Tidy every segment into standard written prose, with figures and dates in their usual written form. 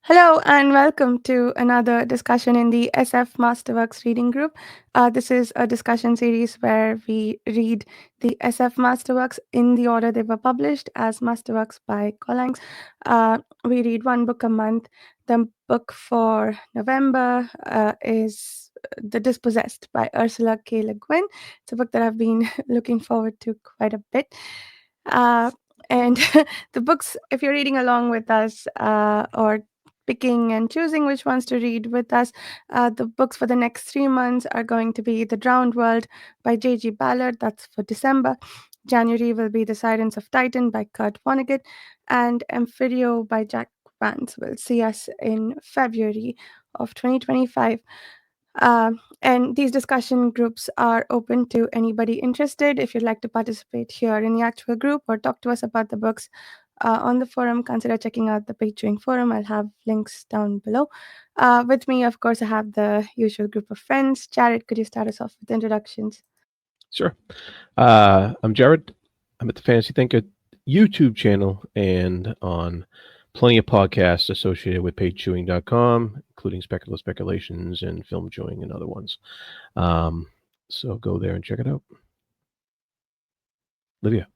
Hello and welcome to another discussion in the SF Masterworks reading group. This is a discussion series where we read the SF Masterworks in the order they were published as Masterworks by Collins. We read one book a month. The book for November is The Dispossessed by Ursula K Le Guin. It's a book that I've been looking forward to quite a bit. And the books, if you're reading along with us or picking and choosing which ones to read with us. The books for the next 3 months are going to be The Drowned World by J.G. Ballard, that's for December. January will be The Sirens of Titan by Kurt Vonnegut, and Amphirio by Jack Vance will see us in February of 2025. And these discussion groups are open to anybody interested. If you'd like to participate here in the actual group or talk to us about the books on the forum, consider checking out the Page Chewing forum. I'll have links down below. With me, of course, I have the usual group of friends. Jared, could you start us off with introductions? Sure. I'm Jared. I'm at the Fantasy Thinker YouTube channel and on plenty of podcasts associated with pagechewing.com, including Speculative Speculations and Film Chewing and other ones. So go there and check it out. Livia.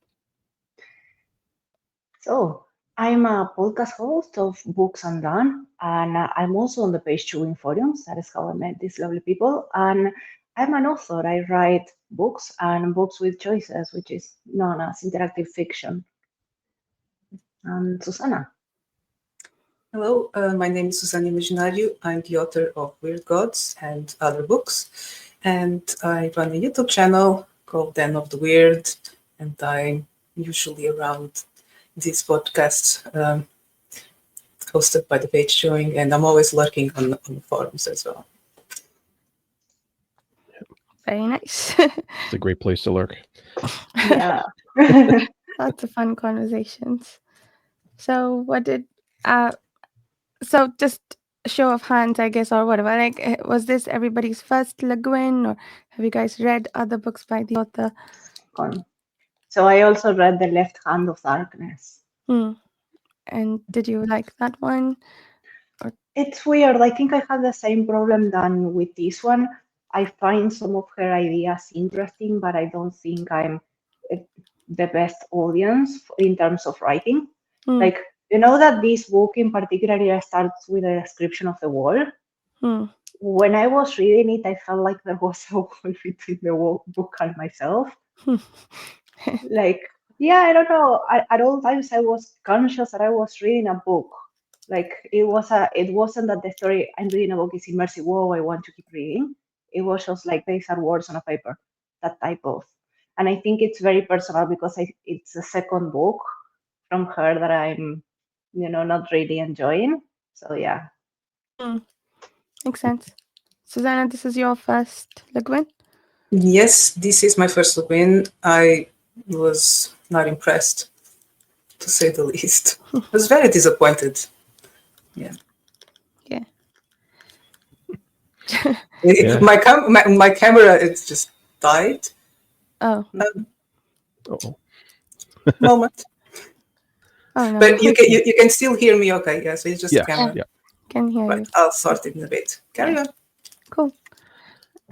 So, I'm a podcast host of Books Undone, and I'm also on the Page Chewing forums. That is how I met these lovely people. And I'm an author. I write books and books with choices, which is known as interactive fiction. And Susana. Hello, my name is Susana Imaginariu. I'm the author of Weird Gods and other books, and I run a YouTube channel called Den of the Weird, and I'm usually around these podcasts hosted by the Page Chewing, and I'm always lurking on the forums as well. Very nice. It's a great place to lurk. Yeah. Lots of fun conversations. So what did so just a show of hands, I guess, or whatever, like, was this everybody's first Le Guin, or have you guys read other books by the author? So I also read The Left Hand of Darkness. And did you like that one? It's weird. I think I had the same problem than with this one. I find some of her ideas interesting, but I don't think I'm the best audience in terms of writing. Like, you know that this book in particular starts with a description of the wall. When I was reading it, I felt like there was a wall between the book and myself. Like, yeah, I don't know. At all times, I was conscious that I was reading a book. Like, it wasn't that the story I'm reading a book is immersive. Whoa, I want to keep reading. It was just like these are words on a paper, that type of. And I think it's very personal because it's the second book from her that I'm, not really enjoying. So yeah. Makes sense. Susanna, this is your first Le Guin? Yes, this is my first Le Guin. I was not impressed, to say the least. I was very disappointed. Yeah. My camera, it's just died. Oh. Moment. Oh, no. But you can still hear me, okay? Yeah, so it's just the camera. Yeah. Can hear you. I'll sort it in a bit. Carry on. Cool.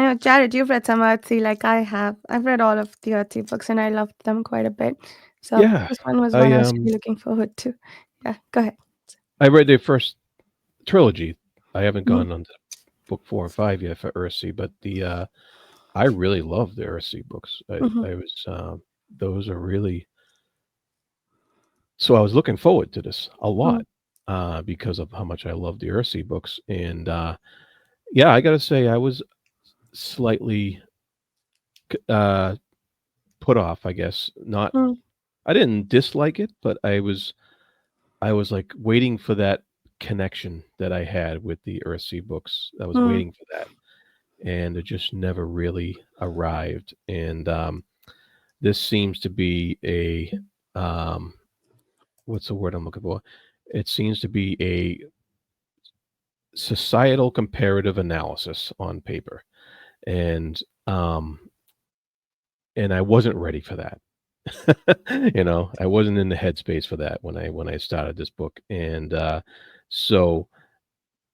I know, Jared, you've read some Earthy like I have. I've read all of the Earthy books and I loved them quite a bit. So this one was one I was really looking forward to. Yeah, go ahead. I read their first trilogy. I haven't gone on to book 4 and 5 yet for Ursula, but I really love the Ursula books. I was those are really. So I was looking forward to this a lot because of how much I love the Ursula books, and yeah, I got to say I was slightly put off. I guess not. I didn't dislike it, but I was like waiting for that connection that I had with the Ursula books. I was waiting for that, and it just never really arrived. And this seems to be a what's the word I'm looking for? It seems to be a societal comparative analysis on paper, and I wasn't ready for that. I wasn't in the headspace for that when I started this book, and so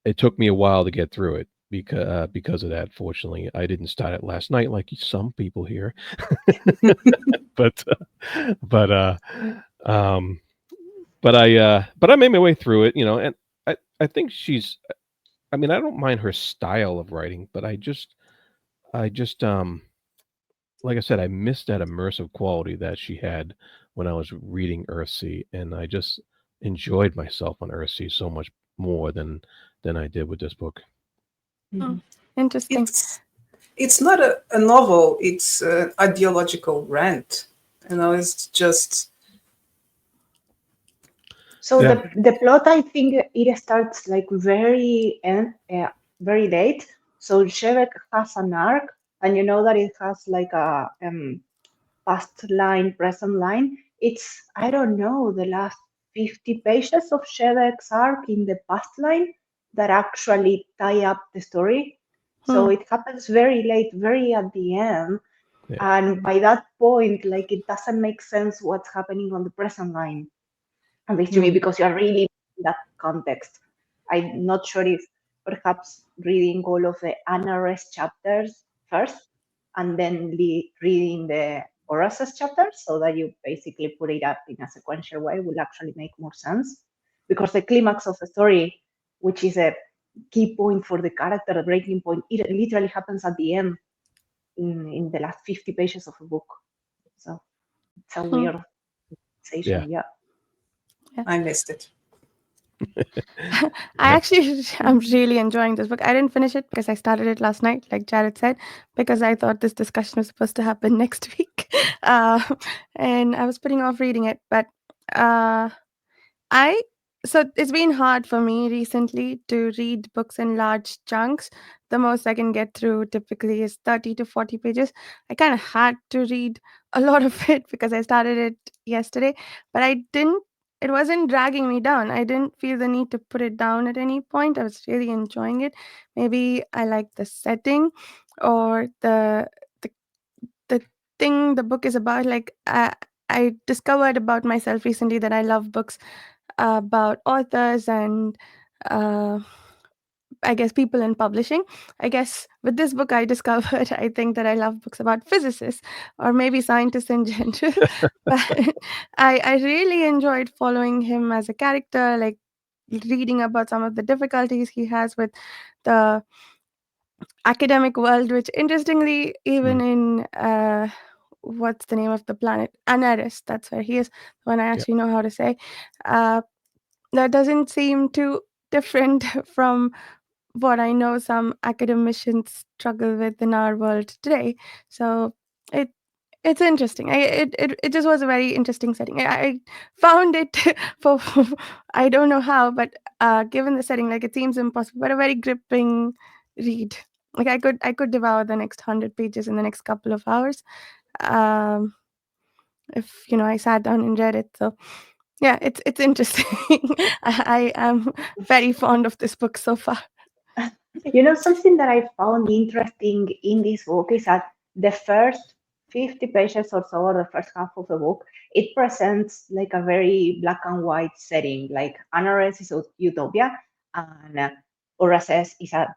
it took me a while to get through it because of that. Fortunately, I didn't start it last night like some people here, but but um, but I made my way through it, and I think she's. I mean, I don't mind her style of writing, but I just like I said, I missed that immersive quality that she had when I was reading Earthsea, and I just enjoyed myself on Earthsea so much more than I did with this book. Hmm. Interesting. It's not a novel, it's an ideological rant. It's just. So Yeah. the plot, I think it starts like very late. So Shevek has an arc, and you know that it has like a past line, present line. It's, I don't know, the last 50 pages of Shevek's arc in the past line that actually tie up the story. So Hmm. it happens very late, very at the end. Yeah. And by that point, like it doesn't make sense what's happening on the present line, at least to me, Hmm. because you are really in that context. I'm not sure if perhaps reading all of the Anares chapters first and then reading the Horace's chapters so that you basically put it up in a sequential way will actually make more sense. Because the climax of the story, which is a key point for the character, the breaking point, it literally happens at the end in the last 50 pages of the book. So it's a Hmm. weird Yeah. sensation, yeah. I missed it. I Yeah. actually I'm really enjoying this book. I didn't finish it because I started it last night, like Jared said, because I thought this discussion was supposed to happen next week, uh, and I was putting off reading it. But uh, I so it's been hard for me recently to read books in large chunks. The most I can get through typically is 30 to 40 pages. I kind of had to read a lot of it because I started it yesterday, but I didn't it wasn't dragging me down. I didn't feel the need to put it down at any point. I was really enjoying it. Maybe I like the setting or the the thing the book is about. Like I discovered about myself recently that I love books about authors and uh, I guess people in publishing. I guess with this book, I discovered I think that I love books about physicists or maybe scientists in general. But I really enjoyed following him as a character, like reading about some of the difficulties he has with the academic world, which interestingly, even Mm. in what's the name of the planet? Anaris, that's where he is, the one I Yeah. actually know how to say. Uh, that doesn't seem too different from what I know some academicians struggle with in our world today. So it it's interesting. It just was a very interesting setting. I found it for I don't know how, but given the setting, like it seems impossible, but a very gripping read. Like I could devour the next 100 pages in the next couple of hours. Um, if I sat down and read it. So yeah, it's interesting. I am very fond of this book so far. Something that I found interesting in this book is that the first 50 pages or so, or the first half of the book, it presents like a very black and white setting. Like Anares is a utopia, and Oraces is a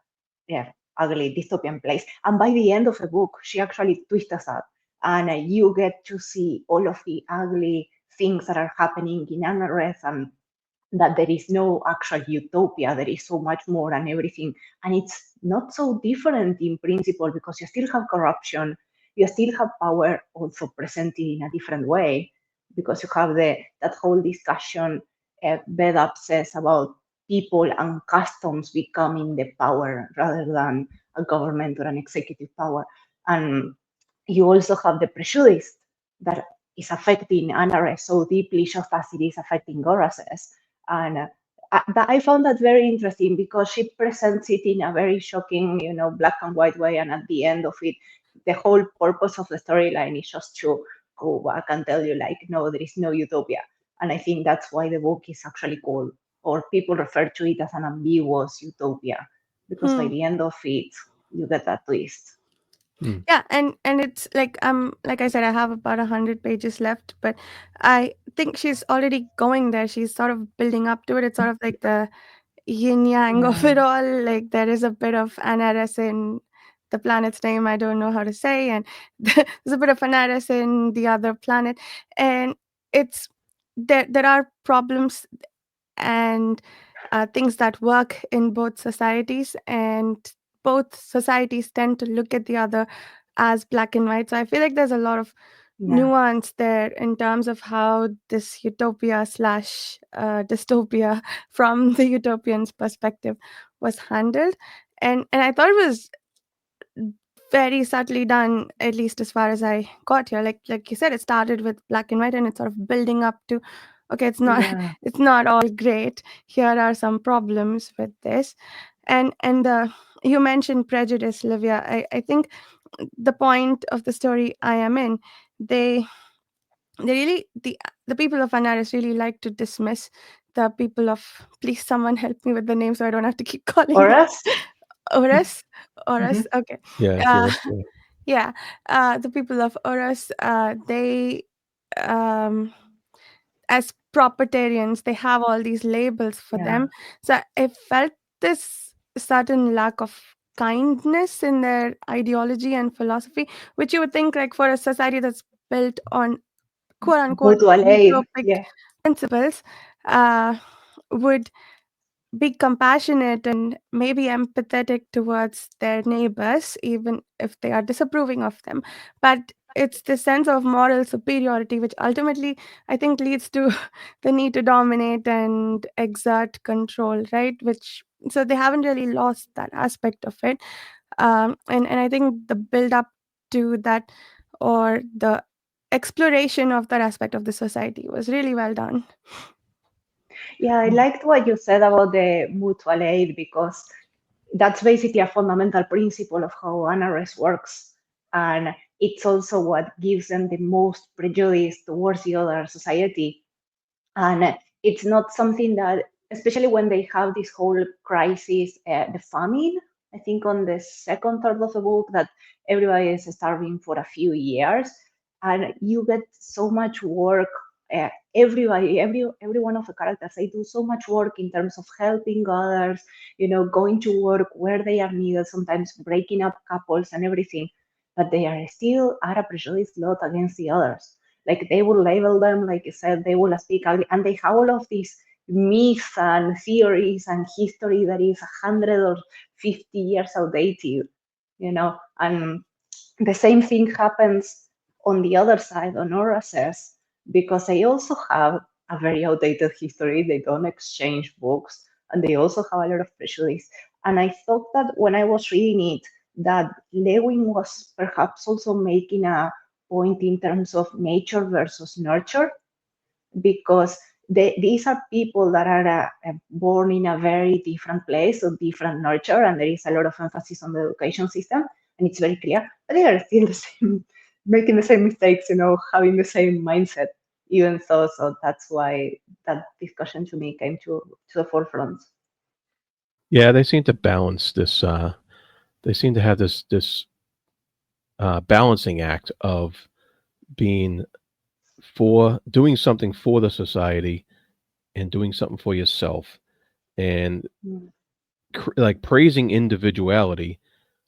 ugly dystopian place. And by the end of the book, she actually twists us up, and you get to see all of the ugly things that are happening in Anares and that there is no actual utopia, there is so much more and everything. And it's not so different in principle because you still have corruption, you still have power also presented in a different way because you have that whole discussion Bedap says about people and customs becoming the power rather than a government or an executive power. And you also have the prejudice that is affecting Anares so deeply, just as it is affecting Gorases. And I found that very interesting because she presents it in a very shocking, black and white way. And at the end of it, the whole purpose of the storyline is just to go back and tell you, like, no, there is no utopia. And I think that's why the book is actually called, or people refer to it as an ambiguous utopia, because by Hmm. the end of it, you get that twist. Mm. Yeah, and it's like I said, I have about 100 pages left, but I think she's already going there. She's sort of building up to it. It's sort of like the yin yang of Yeah. it all. Like there is a bit of Anaris in the planet's name, I don't know how to say, and there's a bit of Anaris in the other planet, and it's there are problems and things that work in both societies, and both societies tend to look at the other as black and white. So I feel like there's a lot of Yeah. nuance there in terms of how this utopia slash dystopia from the utopian's perspective was handled, and I thought it was very subtly done, at least as far as I got here. Like you said, it started with black and white, and it's sort of building up to, okay, it's not Yeah. it's not all great. Here are some problems with this, and you mentioned prejudice, Livia. I think the point of the story I am in, they really the people of Anaris really like to dismiss the people of, please someone help me with the name so I don't have to keep calling Or them us. Oris. Hmm. Okay. Yeah, uh Eurus, yeah. yeah, the people of Oris, they um as propertarians, they have all these labels for Yeah. them. So I felt this certain lack of kindness in their ideology and philosophy, which you would think, like, for a society that's built on quote unquote Mutual aid. utopic Yeah. principles, uh, would be compassionate and maybe empathetic towards their neighbors, even if they are disapproving of them. But it's the sense of moral superiority which ultimately, I think, leads to the need to dominate and exert control, right? Which, so they haven't really lost that aspect of it. And I think the build up to that, or the exploration of that aspect of the society, was really well done. Yeah, I liked what you said about the mutual aid because that's basically a fundamental principle of how NRS works. And it's also what gives them the most prejudice towards the other society. And it's not something that, especially when they have this whole crisis, the famine, I think on the second third of the book, that everybody is starving for a few years, and you get so much work. Everybody, every one of the characters, they do so much work in terms of helping others, going to work where they are needed, sometimes breaking up couples and everything, but they are still at a prejudiced lot against the others. Like they will label them, like you said, they will speak ugly, and they have all of these myths and theories and history that is 150 years outdated, and the same thing happens on the other side on Orases, because they also have a very outdated history. They don't exchange books, and they also have a lot of prejudice. And I thought that when I was reading it, that Lewin was perhaps also making a point in terms of nature versus nurture, because these are people that are born in a very different place, so different nurture, and there is a lot of emphasis on the education system, and it's very clear, but they are still the same, making the same mistakes, having the same mindset, even so that's why that discussion to me came to the forefront. Yeah, they seem to balance this. They seem to have this balancing act of being for doing something for the society and doing something for yourself, and Mm. like praising individuality,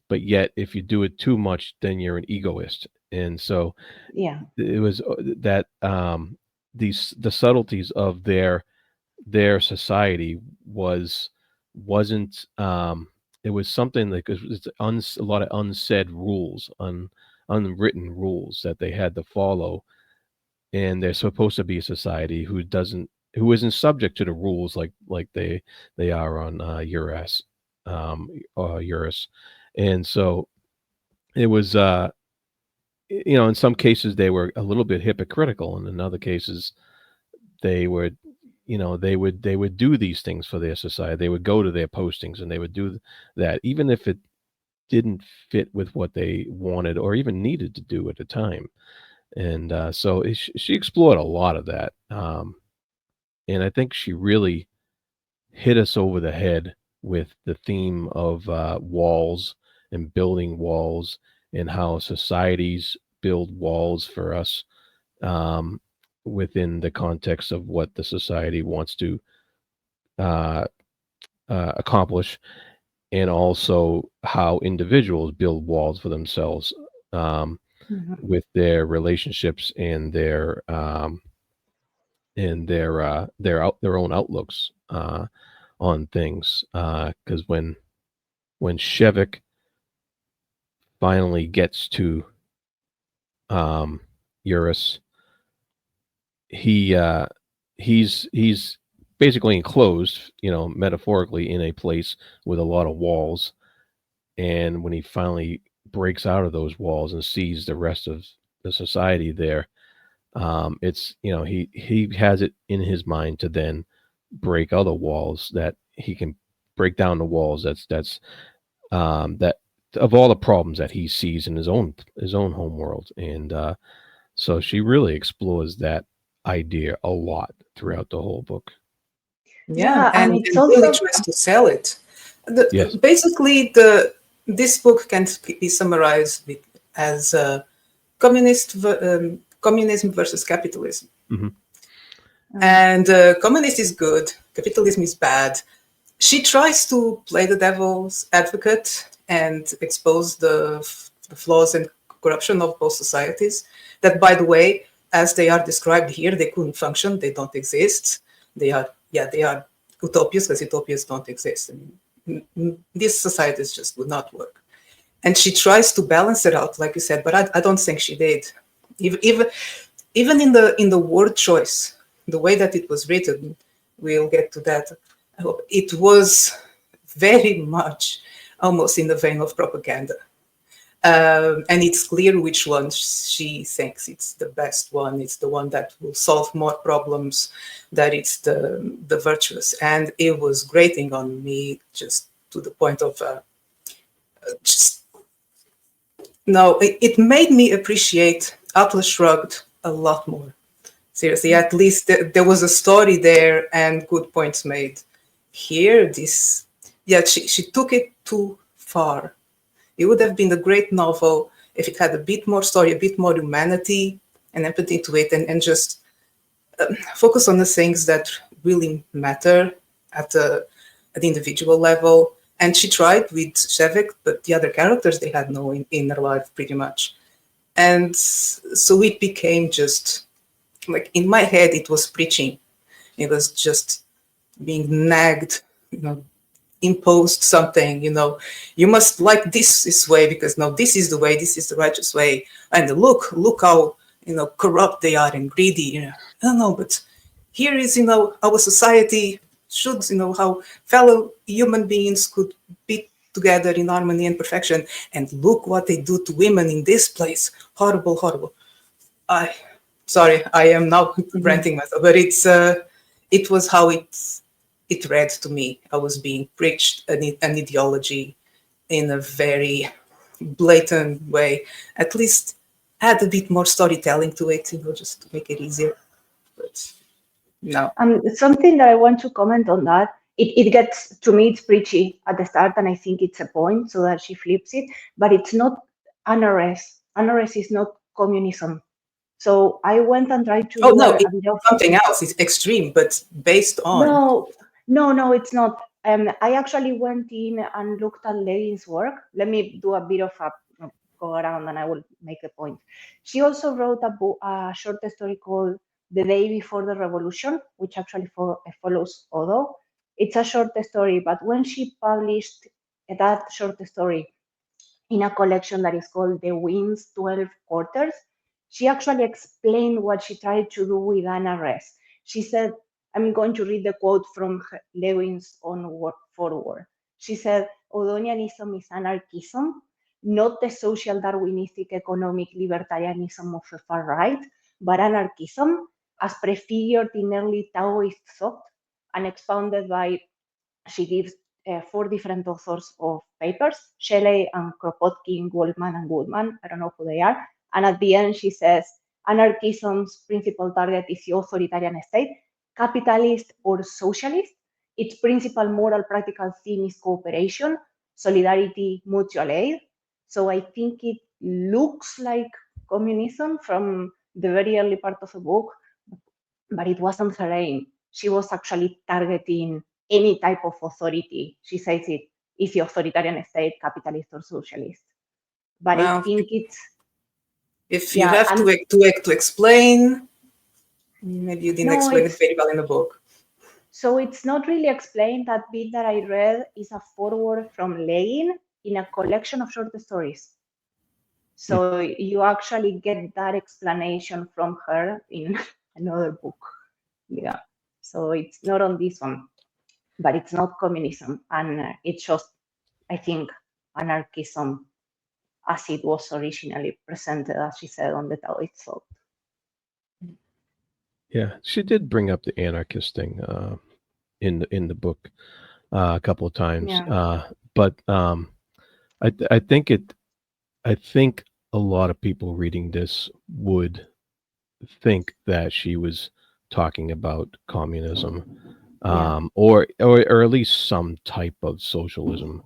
but yet if you do it too much, then you're an egoist. And so Yeah. it was that these the subtleties of their society wasn't it was something like it's a lot of unsaid rules, unwritten rules that they had to follow, and they're supposed to be a society who isn't subject to the rules like they are on Eurus, and so it was in some cases they were a little bit hypocritical, and in other cases they were they would do these things for their society. They would go to their postings and they would do that even if it didn't fit with what they wanted or even needed to do at the time. And so she explored a lot of that, and I think she really hit us over the head with the theme of walls and building walls, and how societies build walls for us, um, within the context of what the society wants to uh, accomplish, and also how individuals build walls for themselves, with their relationships and their own outlooks on things. Because when Shevik finally gets to Eurus, he he's basically enclosed, metaphorically, in a place with a lot of walls. And when he finally breaks out of those walls and sees the rest of the society there, it's he has it in his mind to then break other walls, that he can break down the walls that of all the problems that he sees in his own home world. And so she really explores that idea a lot throughout the whole book. Yeah, and and it's really also tries to sell it. Yes. Basically, this book can be summarized as communism versus capitalism. Mhm. And communist is good, capitalism is bad. She tries to play the devil's advocate and expose the flaws and corruption of both societies. That, by the way, as they are described here, they couldn't function. They don't exist. They are utopias, because utopias don't exist. I mean, these societies just would not work. And she tries to balance it out, like you said, but I don't think she did. Even in the word choice, the way that it was written, we'll get to that. It was very much almost in the vein of propaganda. And it's clear which one she thinks it's the best one. It's the one that will solve more problems, that it's the virtuous. And it was grating on me, just to the point of just no, it made me appreciate Atlas Shrugged a lot more. Seriously, at least there was a story there and good points made. Here, she took it too far. It would have been a great novel if it had a bit more story, a bit more humanity and empathy to it, and just focus on the things that really matter at the individual level. And she tried with Shevik, but the other characters, they had no inner life pretty much. And so it became just like, in my head, it was preaching. It was just being nagged, imposed something, you must like this way, because no, this is the way, this is the righteous way. And look how, corrupt they are and greedy. I don't know, but here is, our society should, how fellow human beings could be together in harmony and perfection. And look what they do to women in this place. Horrible, horrible. Sorry, I am now ranting myself, but it was how it read to me. I was being preached an ideology in a very blatant way. At least add a bit more storytelling to it, just to make it easier. But no. Something that I want to comment on that, it gets, to me, it's preachy at the start, and I think it's a point so that she flips it, but it's not NRS. NRS is not communism. So I went and tried to Oh, do no, a it's bit of something else. It's extreme, but based on. No, it's not. I actually went in and looked at Levin's work. Let me do a bit of a go around, and I will make a point. She also wrote a short story called The Day Before the Revolution, which actually follows Odo. It's a short story, but when she published that short story in a collection that is called The Wind's 12 Quarters, she actually explained what she tried to do with Anna Rest. She said, I'm going to read the quote from Lewin's own foreword. She said, Odonianism is anarchism, not the social Darwinistic economic libertarianism of the far right, but anarchism as prefigured in early Taoist thought and expounded by, she gives 4 different authors of papers, Shelley and Kropotkin, Goldman and Goodman. I don't know who they are. And at the end, she says, anarchism's principal target is the authoritarian state, capitalist or socialist. Its principal moral practical theme is cooperation, solidarity, mutual aid. So I think it looks like communism from the very early part of the book, but it wasn't her aim. She was actually targeting any type of authority. She says it is the authoritarian state, capitalist or socialist. But Well, I think it's if you have to explain, maybe you didn't explain it very well in the book. So it's not really explained. That bit that I read is a foreword from Le Guin in a collection of short stories. So you actually get that explanation from her in another book. Yeah. So it's not on this one, but it's not communism. And it's just, I think, anarchism as it was originally presented, as she said on the Tao itself. Yeah, she did bring up the anarchist thing in the book a couple of times. Yeah. But I think a lot of people reading this would think that she was talking about communism, or at least some type of socialism.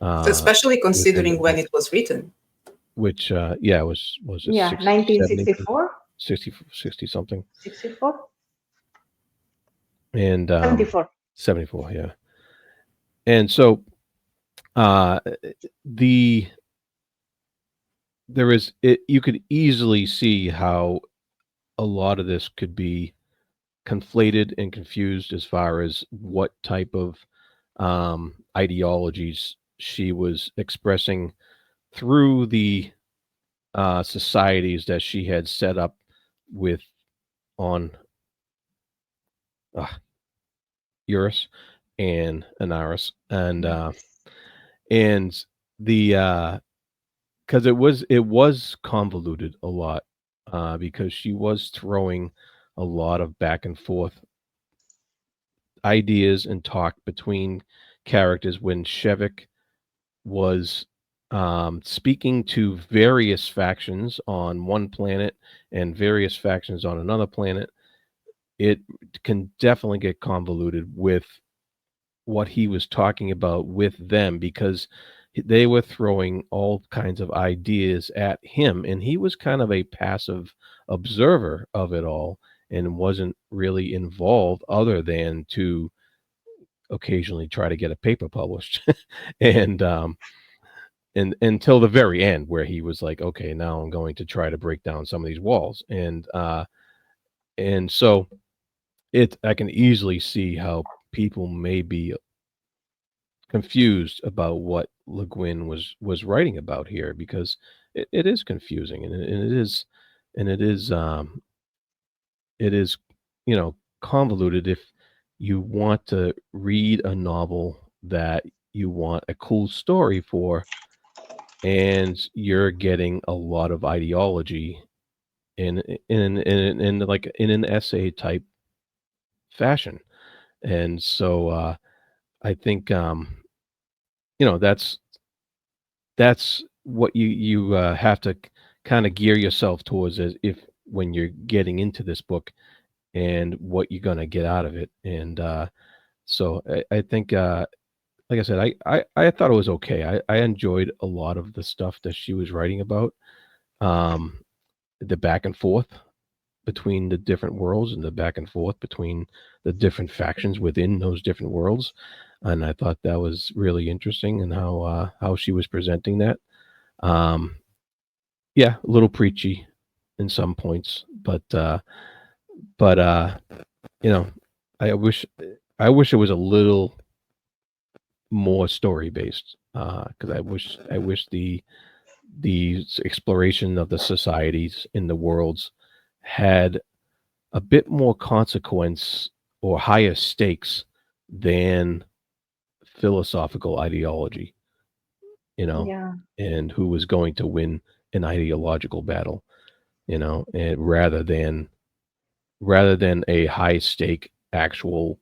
Especially considering when it was written. Which was it 1964? 60 something. 64? And 74. 74, yeah. And so you could easily see how a lot of this could be conflated and confused as far as what type of ideologies she was expressing through the societies that she had set up with on Eurus and Anaris, and the because it was convoluted a lot, because she was throwing a lot of back and forth ideas and talk between characters when Shevik was speaking to various factions on one planet and various factions on another planet. It can definitely get convoluted with what he was talking about with them, because they were throwing all kinds of ideas at him, and he was kind of a passive observer of it all and wasn't really involved other than to occasionally try to get a paper published. And until the very end, where he was like, okay, now I'm going to try to break down some of these walls. And so I can easily see how people may be confused about what Le Guin was writing about here, because it is confusing, and it is convoluted if you want to read a novel that you want a cool story for, and you're getting a lot of ideology in like in an essay type fashion. And so I think that's what you have to kind of gear yourself towards, as if when you're getting into this book and what you're going to get out of it. And so I think like I said, I thought it was okay. I enjoyed a lot of the stuff that she was writing about, the back and forth between the different worlds and the back and forth between the different factions within those different worlds. And I thought that was really interesting, and how she was presenting that. Yeah, a little preachy in some points, but I wish it was a little more story based, because I wish the exploration of the societies in the worlds had a bit more consequence or higher stakes than philosophical ideology, and who was going to win an ideological battle, and rather than a high stake actual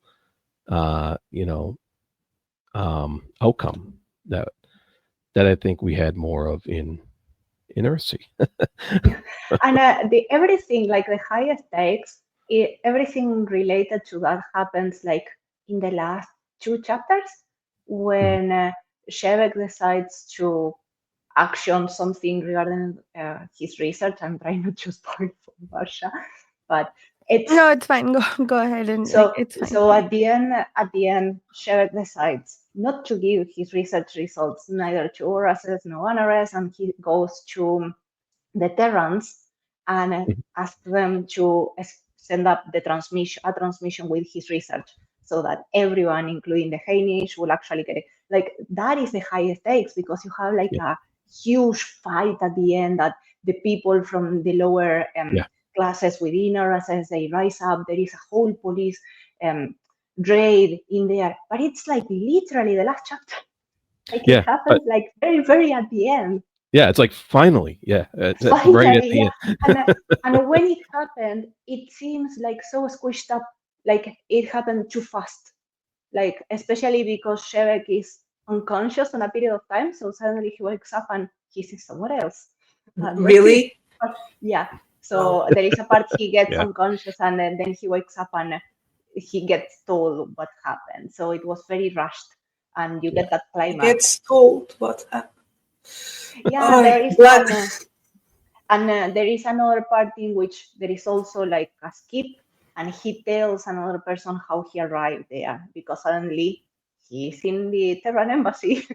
outcome that I think we had more of in Earthsea. And everything, like the highest stakes, everything related to that happens like in the last 2 chapters, when Shevek decides to action something regarding his research. I'm trying not to spoil for Russia, but It's No, it's fine. Go ahead and like so it's fine. so at the end, Shevek decides not to give his research results neither to Uras's nor Anares, and he goes to the Terrans and Mhm. asks them to send up a transmission with his research, so that everyone, including the Hainish, will actually get it. Like that is the highest stakes, because you have like Yeah. a huge fight at the end that the people from the lower Yeah. classes within RSS, they rise up. There is a whole police um, raid in there, but it's like literally the last chapter. Like it Yeah, but happens like very, very at the end. yeah, it's like finally, yeah, right at Finally, the yeah. end. And when it happened, it seems like so squished up, like it happened too fast. Like especially because Shevek is unconscious on a period of time, so suddenly he wakes up and he's somewhere else. And that's it. Really? But yeah. Wow. So there is a part he gets Yeah. unconscious, and then he wakes up and he gets told what happened. So it was very rushed, and you Yeah. get that He climax. gets told what happened. Yeah, Oh, there is blood. there is another part in which there is also like a skip, and he tells another person how he arrived there, because suddenly he's in the Terran embassy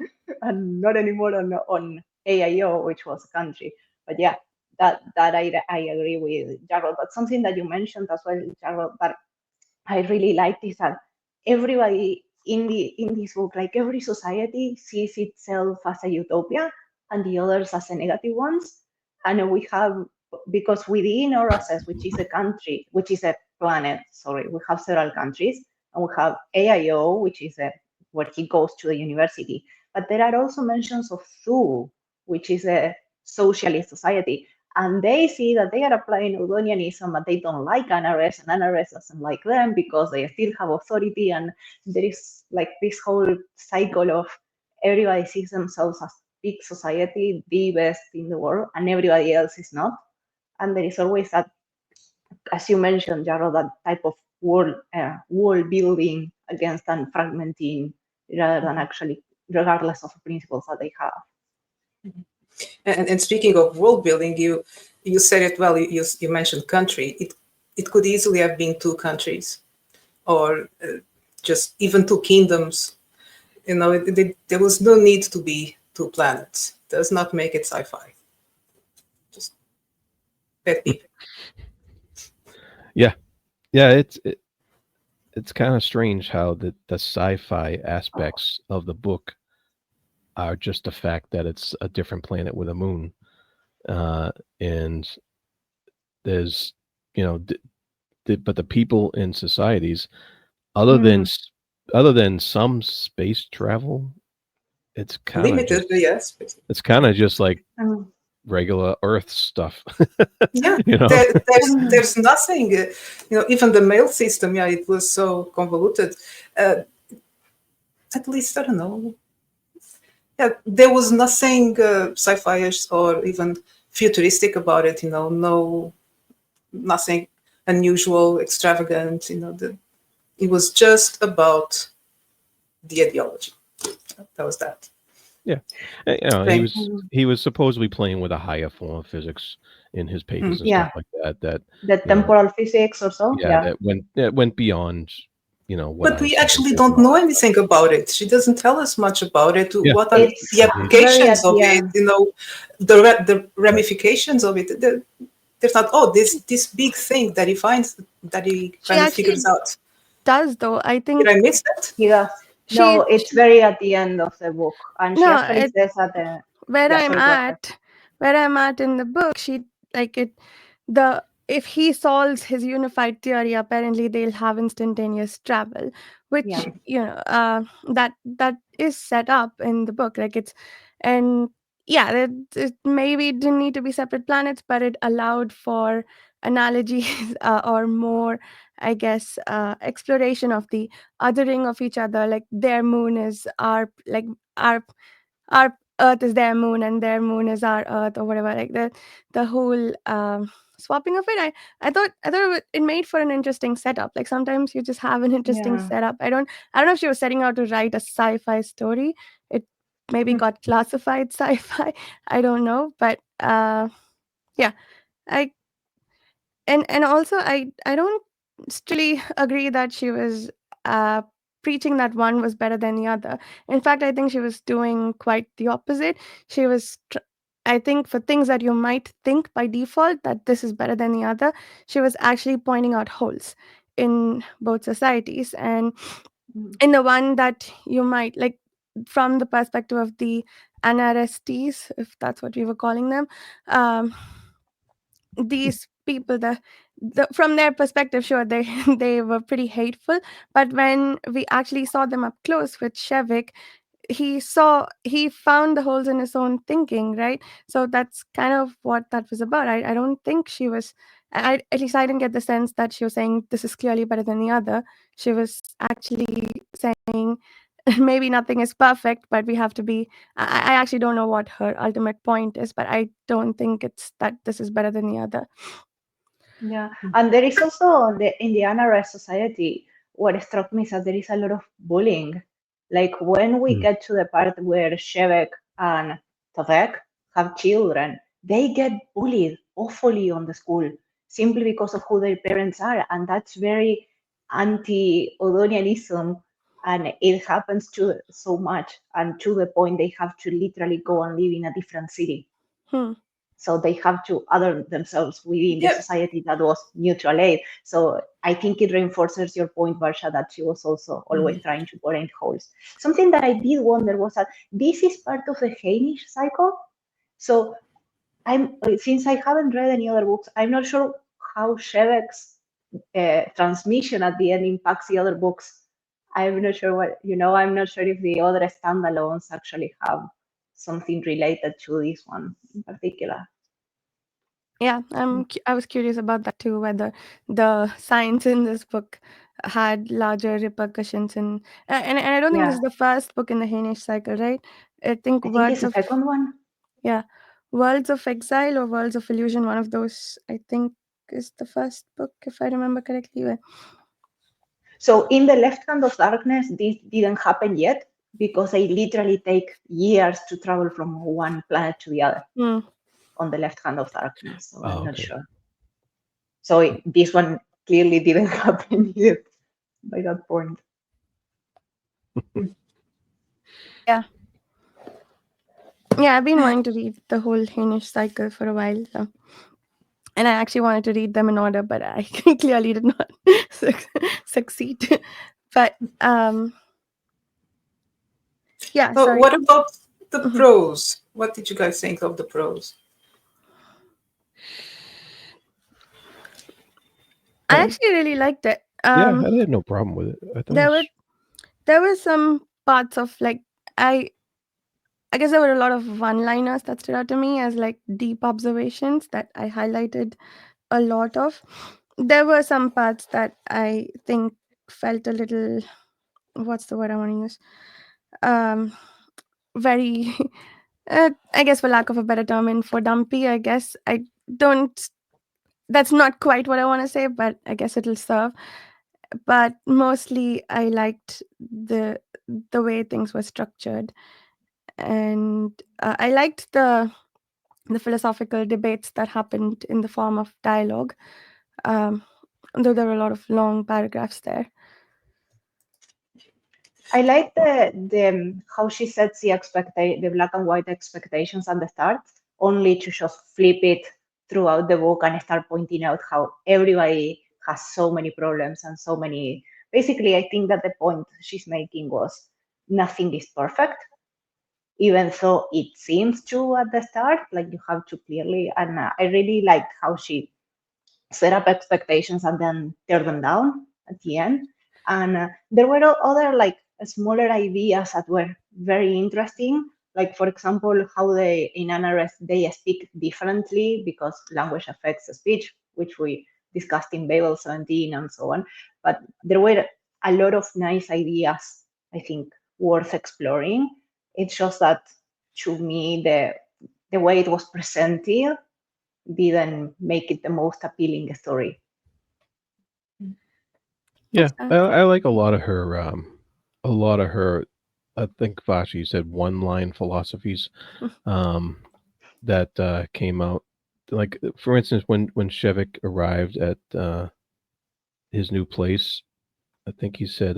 and not anymore on AIO, which was a country. But yeah, that I agree with Jarrod. But something that you mentioned as well, Jarrod, that I really liked is that everybody in this book, like every society, sees itself as a utopia and the others as a negative ones. And we have, because within Oroses, which is a country, which is a planet, sorry, we have several countries, and we have AIO, which is where he goes to the university. But there are also mentions of Thu, which is a socialist society, and they see that they are applying Udonianism, but they don't like Anares, and Anares doesn't like them because they still have authority, and there is like this whole cycle of everybody sees themselves as big society, the best in the world, and everybody else is not. And there is always that, as you mentioned, Jaro, that type of wall building against and fragmenting rather than actually, regardless of the principles that they have. And speaking of world building, you said it well. You mentioned country. It could easily have been two countries, or just even two kingdoms. You know, there was no need to be two planets. Does not make it sci-fi. Just pet peeve. Yeah. It's kind of strange how the sci-fi aspects of the book are just the fact that it's a different planet with a moon, and there's you know but the people in societies, other than other than some space travel, it's kind of Limited, just yes. like Um, regular Earth stuff. Yeah, you know. there's nothing. Even the mail system. Yeah, it was so convoluted. Uh, at least I don't know. Yeah, there was nothing sci-fi-ish or even futuristic about it. No, nothing unusual, extravagant. It was just about the ideology. That was that. Yeah, Strange. he was supposedly playing with a higher form of physics in his papers and stuff yeah, like that. That the you know, temporal physics or so. yeah, Yeah, that went beyond what But we Einstein actually did and don't all know that stuff. anything about it. She doesn't tell us much about it. Yeah, What are the it's very applications at of the it? end. The ramifications of it. There's not. Oh, this big thing that he finds, that he She kind of figures actually out. does though. I Did think I miss that? He does. she, No, it's she very at the end of the book, and she no, actually says at the. where Yeah, I'm sorry, go ahead. at, where I'm at in the book, she like it the if he solves his unified theory, apparently they'll have instantaneous travel, Yeah, which that is set up in the book. Like it's and yeah, it maybe it didn't need to be separate planets, but it allowed for analogies or more, I guess, exploration of the othering of each other. Like their moon is our our earth is their moon and their moon is our earth or whatever, like the whole swapping of it. It made for an interesting setup. Like sometimes you just have an interesting yeah. setup. I don't know if she was setting out to write a sci-fi story. It maybe got classified sci-fi. I don't know, but yeah, I and also I don't strictly agree that she was preaching that one was better than the other. In fact, I think she was doing quite the opposite. She was, I think, for things that you might think by default that this is better than the other, she was actually pointing out holes in both societies. And in the one that you might like, from the perspective of the NRSTs, if that's what we were calling them, um, these people, from their perspective, sure, they they were pretty hateful, but when we actually saw them up close with Shevik, he found the holes in his own thinking, right? So that's kind of what that was about. I don't think she was, at least I didn't get the sense that she was saying this is clearly better than the other. She was actually saying maybe nothing is perfect, but we have to be. I actually don't know what her ultimate point is, but I don't think it's that this is better than the other. Yeah, and there is also in the NRS society, what struck me is that there is a lot of bullying. Like when we get to the part where Shevek and Tavek have children, they get bullied awfully on the school simply because of who their parents are, and that's very anti-Odonianism, and it happens to so much, and to the point they have to literally go and live in a different city. Hmm. So they have to other themselves within the society that was mutual aid. So I think it reinforces your point, Varsha, that she was also always trying to point holes. Something that I did wonder was that this is part of the Hainish cycle. So since I haven't read any other books, I'm not sure how Shevek's transmission at the end impacts the other books. I'm not sure I'm not sure if the other standalones actually have something related to this one in particular. Yeah, I was curious about that too, whether the science in this book had larger repercussions in, and I don't think this Yeah, is the first book in the Hainish cycle, right? I think I think it's the second one. Yeah, Worlds of Exile or Worlds of Illusion, one of those, I think, is the first book, if I remember correctly. So in the Left Hand of Darkness, this didn't happen yet because they literally take years to travel from one planet to the other on the Left Hand of Darkness. So I'm not sure. So this one clearly didn't happen yet by that point. Yeah. Yeah, I've been wanting to read the whole Hainish cycle for a while. So. And I actually wanted to read them in order, but I clearly did not succeed. But yeah. So Sorry. what about the prose? What did you guys think of the prose? I actually really liked it. Yeah, I had no problem with it. I thought there were some parts of like I guess there were a lot of one-liners that stood out to me as like deep observations that I highlighted a lot of. There were some parts that I think felt a little, what's the word I want to use? Very, I guess for lack of a better term, for dumpy. I guess I don't. That's not quite what I want to say, but I guess it'll serve. But mostly, I liked the way things were structured, and I liked the philosophical debates that happened in the form of dialogue. Though there were a lot of long paragraphs there. I like the how she sets the black and white expectations at the start, only to just flip it throughout the book and start pointing out how everybody has so many problems and so many. Basically, I think that the point she's making was nothing is perfect, even though it seems to at the start. Like you have to clearly, and I really liked how she set up expectations and then tear them down at the end. And there were other like smaller ideas that were very interesting. Like for example, how they in NRS they speak differently because language affects speech, which we discussed in Babel 17 and so on. But there were a lot of nice ideas, I think, worth exploring. It's just that to me the way it was presented didn't make it the most appealing story. Yeah, I like a lot of her. I think Vashi said one-line philosophies that came out. Like for instance, when Shevik arrived at his new place. I think he said,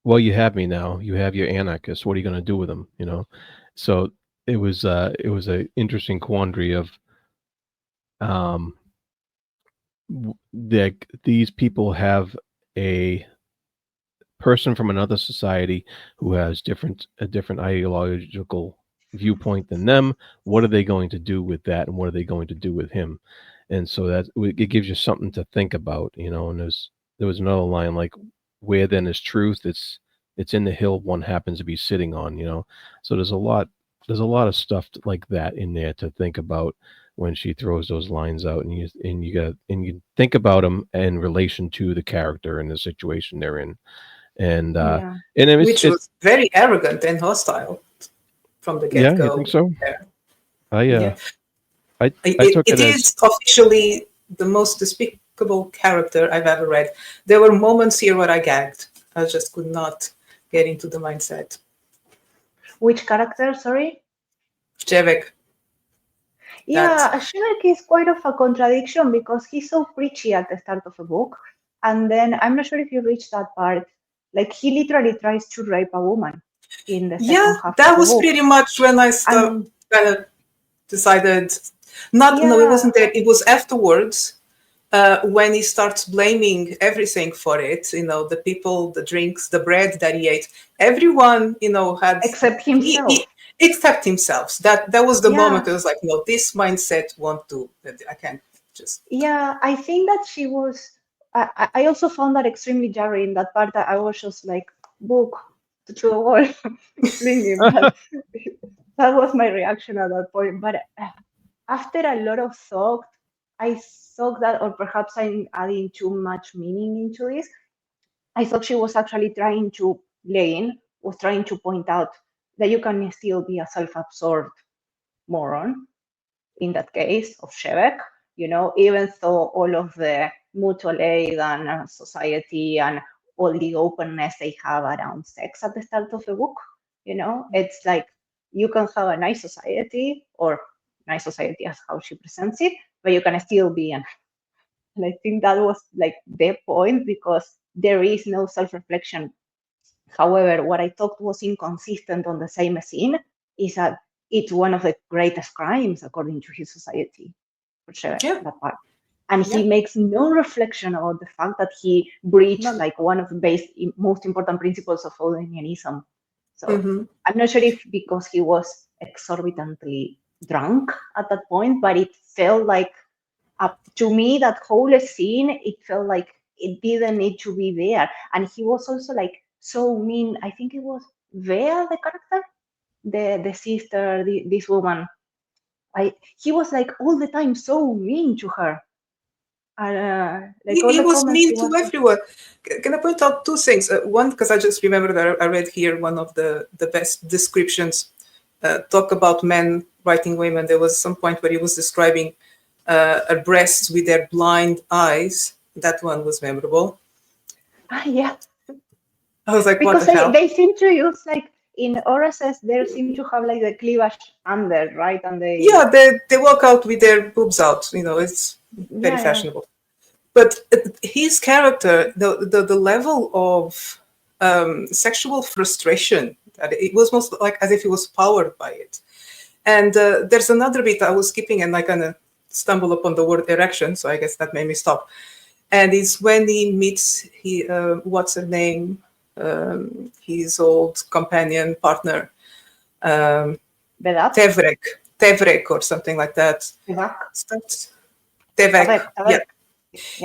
"Well, you have me now. You have your anarchists. What are you going to do with them?" You know. So it was a interesting quandary of um, that these people have a person from another society who has a different ideological viewpoint than them. What are they going to do with that, and what are they going to do with him? And so that it gives you something to think about, you know. And there was another line like, "Where then is truth? It's in the hill one happens to be sitting on," you know. So there's a lot of stuff like that in there to think about when she throws those lines out, and you think about them in relation to the character and the situation they're in. And Yeah. and Which was very arrogant and hostile from the yeah, you get-go. think so? Yeah. I took It it as is officially the most despicable character I've ever read. There were moments here where I gagged. I just could not get into the mindset. Which character, sorry? Jevek. Yeah, Shelley is quite of a contradiction because he's so preachy at the start of the book. And then I'm not sure if you reached that part. Like he literally tries to rape a woman in the second half That of the was book. pretty much when I kind of decided no, it wasn't there. It was afterwards when he starts blaming everything for it. You know, the people, the drinks, the bread that he ate. Everyone, you know, had except himself. Except himself. That was the moment I was like, no, this mindset won't do. I can't just. Yeah, I think that she was. I also found that extremely jarring. That part that I was just like, book to the wall, fling him. That was my reaction at that point. But after a lot of thought, I thought that, or perhaps I'm adding too much meaning into this. I thought she was actually trying to, Lane was trying to point out that you can still be a self-absorbed moron in that case of Shevek, you know, even though all of the mutual aid and society and all the openness they have around sex at the start of the book, you know, it's like you can have a nice society, or nice society as how she presents it, but you can still be an. And I think that was like the point, because there is no self-reflection. However, what I thought was inconsistent on the same scene is that it's one of the greatest crimes according to his society, for sure, that part. And he makes no reflection about the fact that he breached like one of the most important principles of Audenianism. So I'm not sure if because he was exorbitantly drunk at that point, but it felt like, to me, that whole scene, it felt like it didn't need to be there. And he was also like so mean. I think it was Vea, the character, the sister, this woman. He was like all the time so mean to her. Like he was mean to everyone. Can I point out two things? One, because I just remember that I read here one of the best descriptions talk about men writing women. There was some point where he was describing breasts with their blind eyes. That one was memorable. Yeah. I was like, because what the hell? They seem to use, like, in Oracess, they seem to have like the cleavage under, right? And they walk out with their boobs out. You know, it's very fashionable. But his character, the level of sexual frustration, it was most like as if he was powered by it. And there's another bit I was skipping, and I kind of stumbled upon the word erection, so I guess that made me stop. And it's when he meets what's her name, his old companion partner, Tevrek or something like that. Tevek.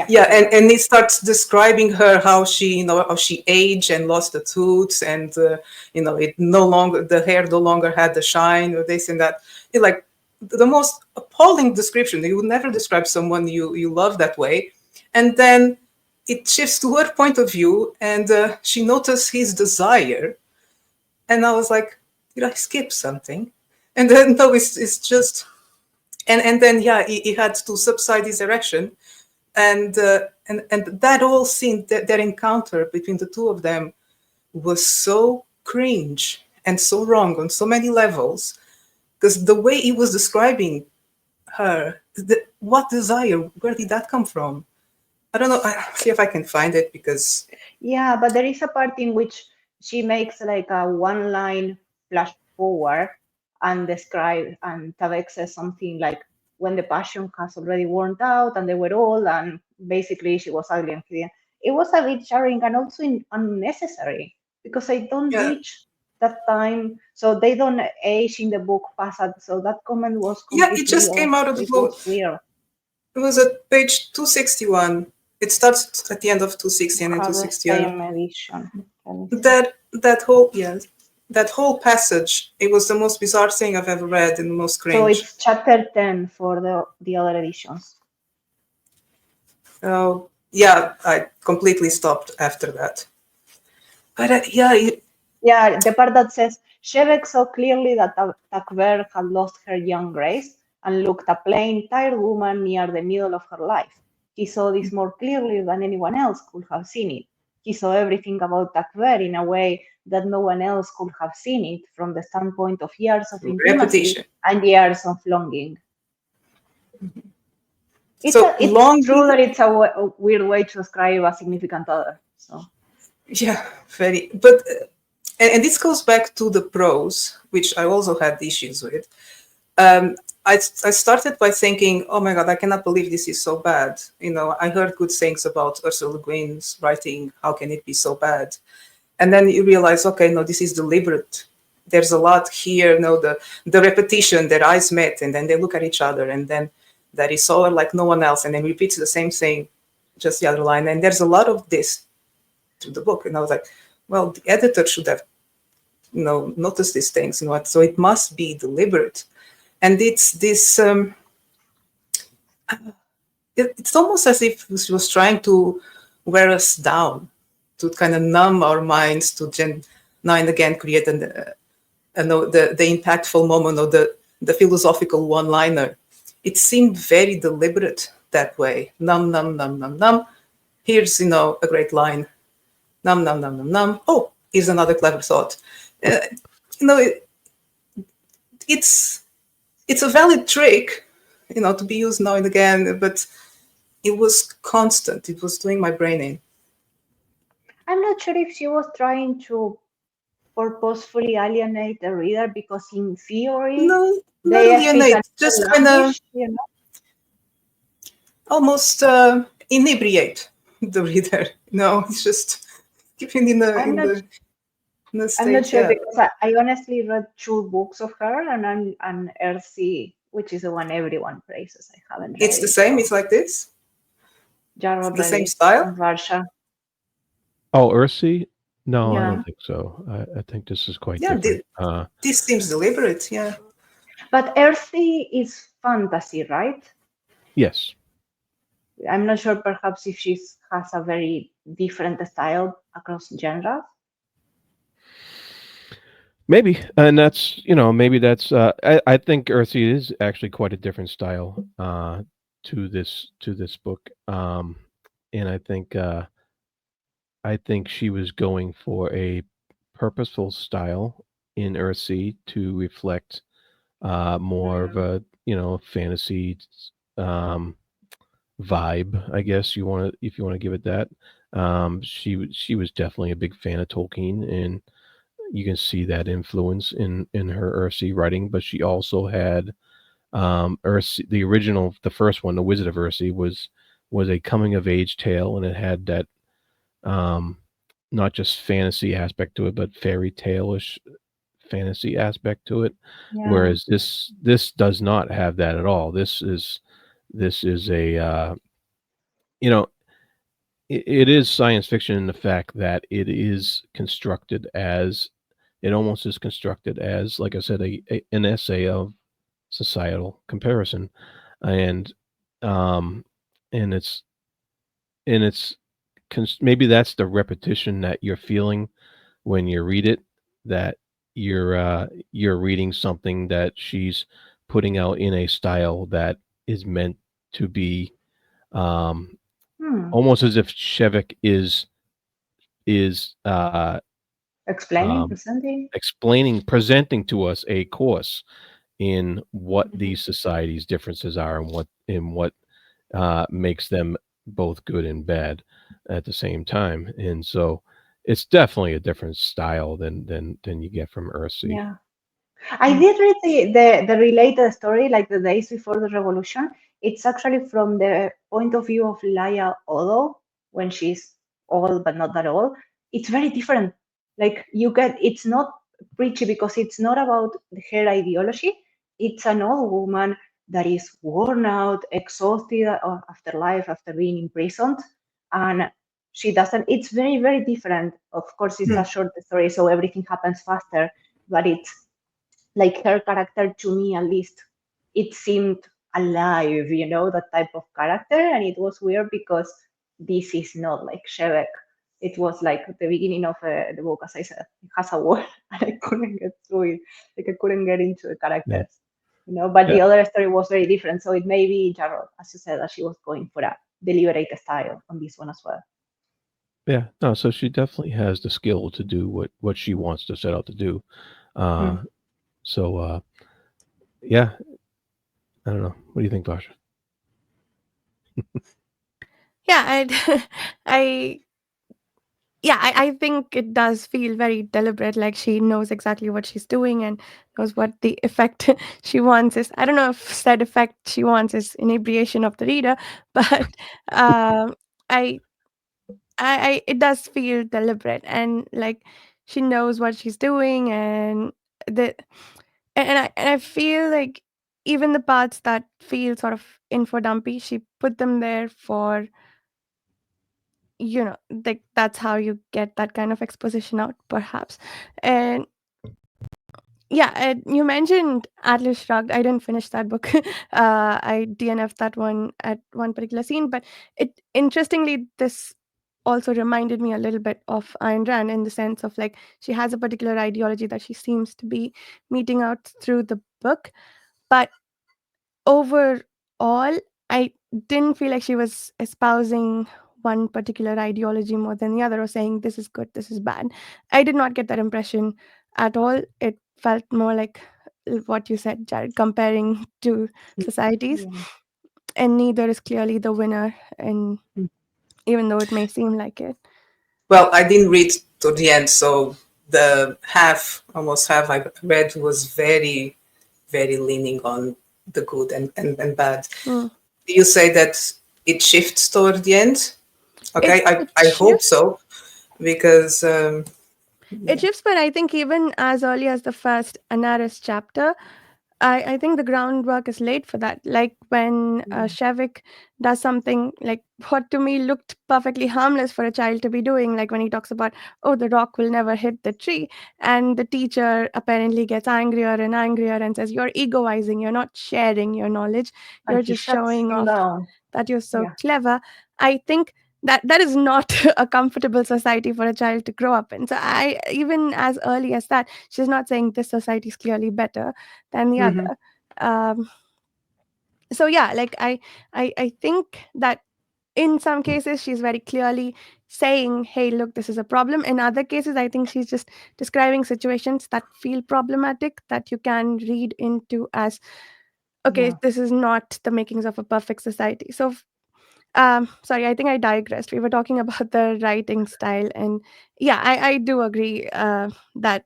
Yeah, and he starts describing her, how she, how she aged and lost the tooth, and the hair no longer had the shine, or this and that. It's like the most appalling description. You would never describe someone you love that way. And then it shifts to her point of view, and she noticed his desire, and I was like, did I skip something? And then no, it's just, and then he had to subside his erection. And that whole scene, that encounter between the two of them, was so cringe and so wrong on so many levels, because the way he was describing her, what desire, where did that come from? I don't know. See if I can find it because Yeah, but there is a part in which she makes like a one line flash forward and describe, and Tabek says something like when the passion has already worn out and they were old, and basically she was ugly and clean. It was a bit jarring and also unnecessary because I don't yeah, reach that time, so they don't age in the book past that. So that comment was yeah, it completely just off. came out of the It blue. was weird. It was at page 261. It starts at the end of 260 and then Have the 261. same edition. Let me see. That whole passage, it was the most bizarre thing I've ever read and the most So cringe. it's chapter 10 for the other editions. Oh, yeah, I completely stopped after that. But Yeah, the part that says Shevek saw clearly that Takver had lost her young grace and looked a plain, tired woman near the middle of her life. He saw this more clearly than anyone else could have seen it. He saw everything about Takver in a way that no one else could have seen it from the standpoint of years of intimacy repetition. and years of longing. It's So long. true that it's a weird way to describe a significant other. So Yeah, very. But and this goes back to the prose, which I also had issues with. I started by thinking, oh my God, I cannot believe this is so bad. You know, I heard good things about Ursula Le Guin's writing. How can it be so bad? And then you realize, okay, no, this is deliberate. There's a lot here. You know, the repetition, their eyes met, and then they look at each other, and then that is so like no one else, and then repeats the same thing, just the other line. And there's a lot of this to the book. And I was like, well, the editor should have, noticed these things, so it must be deliberate. And it's this, it's almost as if she was trying to wear us down, to kind of numb our minds, to now and again create the impactful moment or the philosophical one-liner. It seemed very deliberate that way. Numb, numb, numb, numb, numb. Here's, a great line. Numb, numb, numb, numb, numb. Oh, here's another clever thought. It's a valid trick, to be used now and again, but it was constant. It was doing my brain in. I'm not sure if she was trying to purposefully alienate the reader, because in theory, no, they alienate, just kind of almost inebriate the reader. No, it's just keeping in the I'm not sure, because I honestly read 2 books of her, and Earthy, which is the one everyone praises. I haven't read It's the same. It's like this. The same style. Varsha. Oh, Ursula? No, I Yeah. don't think so. I think this is quite different. This seems deliberate, yeah. But Earthy is fantasy, right? Yes. I'm not sure, perhaps, if she has a very different style across genres. Maybe, and that's maybe that's. I think Ursula is actually quite a different style to this book, and I think she was going for a purposeful style in Ursula to reflect more of a fantasy vibe, I guess if you want to give it that. She was definitely a big fan of Tolkien, and you can see that influence in her Ursula writing. But she also had Ursula, the first one, The Wizard of Ursula, was a coming of age tale, and it had that not just fantasy aspect to it, but fairy tale-ish fantasy aspect to it. Yeah. Whereas this does not have that at all. This is a it is science fiction in the fact that it is constructed as, it almost is constructed as, like I said, an essay of societal comparison, and it's maybe that's the repetition that you're feeling when you read it, that you're reading something that she's putting out in a style that is meant to be almost as if Shevek is presenting to us a course in what these societies' differences are, and what makes them both good and bad at the same time, and so it's definitely a different style than you get from Earthsea. Yeah. I did read the related story, like the days before the revolution. It's actually from the point of view of Laia Odo when she's old but not that old. It's very different. Like you get, it's not preachy because it's not about her ideology. It's an old woman that is worn out, exhausted after life, after being imprisoned, and she doesn't. It's very very different. Of course, it's a short story, so everything happens faster, but it's like her character to me at least it seemed alive, that type of character. And it was weird because this is not like Shevek. It was like the beginning of the book, as I said, it has a wall and I couldn't get through it. Like I couldn't get into the Yeah, characters, but yeah, the other story was very different. So it may be Jarrod, as you said, that she was going for a deliberate style on this one as well. yeah. No, so she definitely has the skill to do what she wants to set out to do. Uh, Mm. so yeah, I don't know. What do you think, Basha? Yeah, I yeah, I think it does feel very deliberate, like she knows exactly what she's doing and knows what the effect she wants is. I don't know if said effect she wants is inebriation of the reader, but um, I, it does feel deliberate and like she knows what she's doing, and the and I feel like even the parts that feel sort of info dumpy, she put them there for, like that's how you get that kind of exposition out perhaps. And yeah, and you mentioned Atlas Shrugged. I didn't finish that book. I DNF'd that one at one particular scene, but it interestingly this also reminded me a little bit of Ayn Rand in the sense of like she has a particular ideology that she seems to be meeting out through the book, but overall, I didn't feel like she was espousing one particular ideology more than the other or saying this is good, this is bad. I did not get that impression at all. It felt more like what you said, Jared, comparing two societies, Yeah. and neither is clearly the winner, and Mm. even though it may seem like it. Well, I didn't read to the end, so the almost half I read was very, very leaning on the good and bad. Mm. You say that it shifts toward the end? Okay, It I hope shifts. so, because It shifts, but I think even as early as the first Anaris chapter, I think the groundwork is laid for that. Like when Yeah. Shevik does something like what to me looked perfectly harmless for a child to be doing, like when he talks about, oh, the rock will never hit the tree. And the teacher apparently gets angrier and angrier and says, you're egoizing, you're not sharing your knowledge, And you're he just shuts showing them off down. that you're so Yeah. clever. I think that is not a comfortable society for a child to grow up in. So I, even as early as that, she's not saying this society is clearly better than the Hmm. other. um so yeah, like I think that in some cases she's very clearly saying, hey, look, this is a problem. In other cases I think she's just describing situations that feel problematic, that you can read into as, okay, Yeah. this is not the makings of a perfect society. So sorry, I think I digressed. We were talking about the writing style, and yeah, I do agree that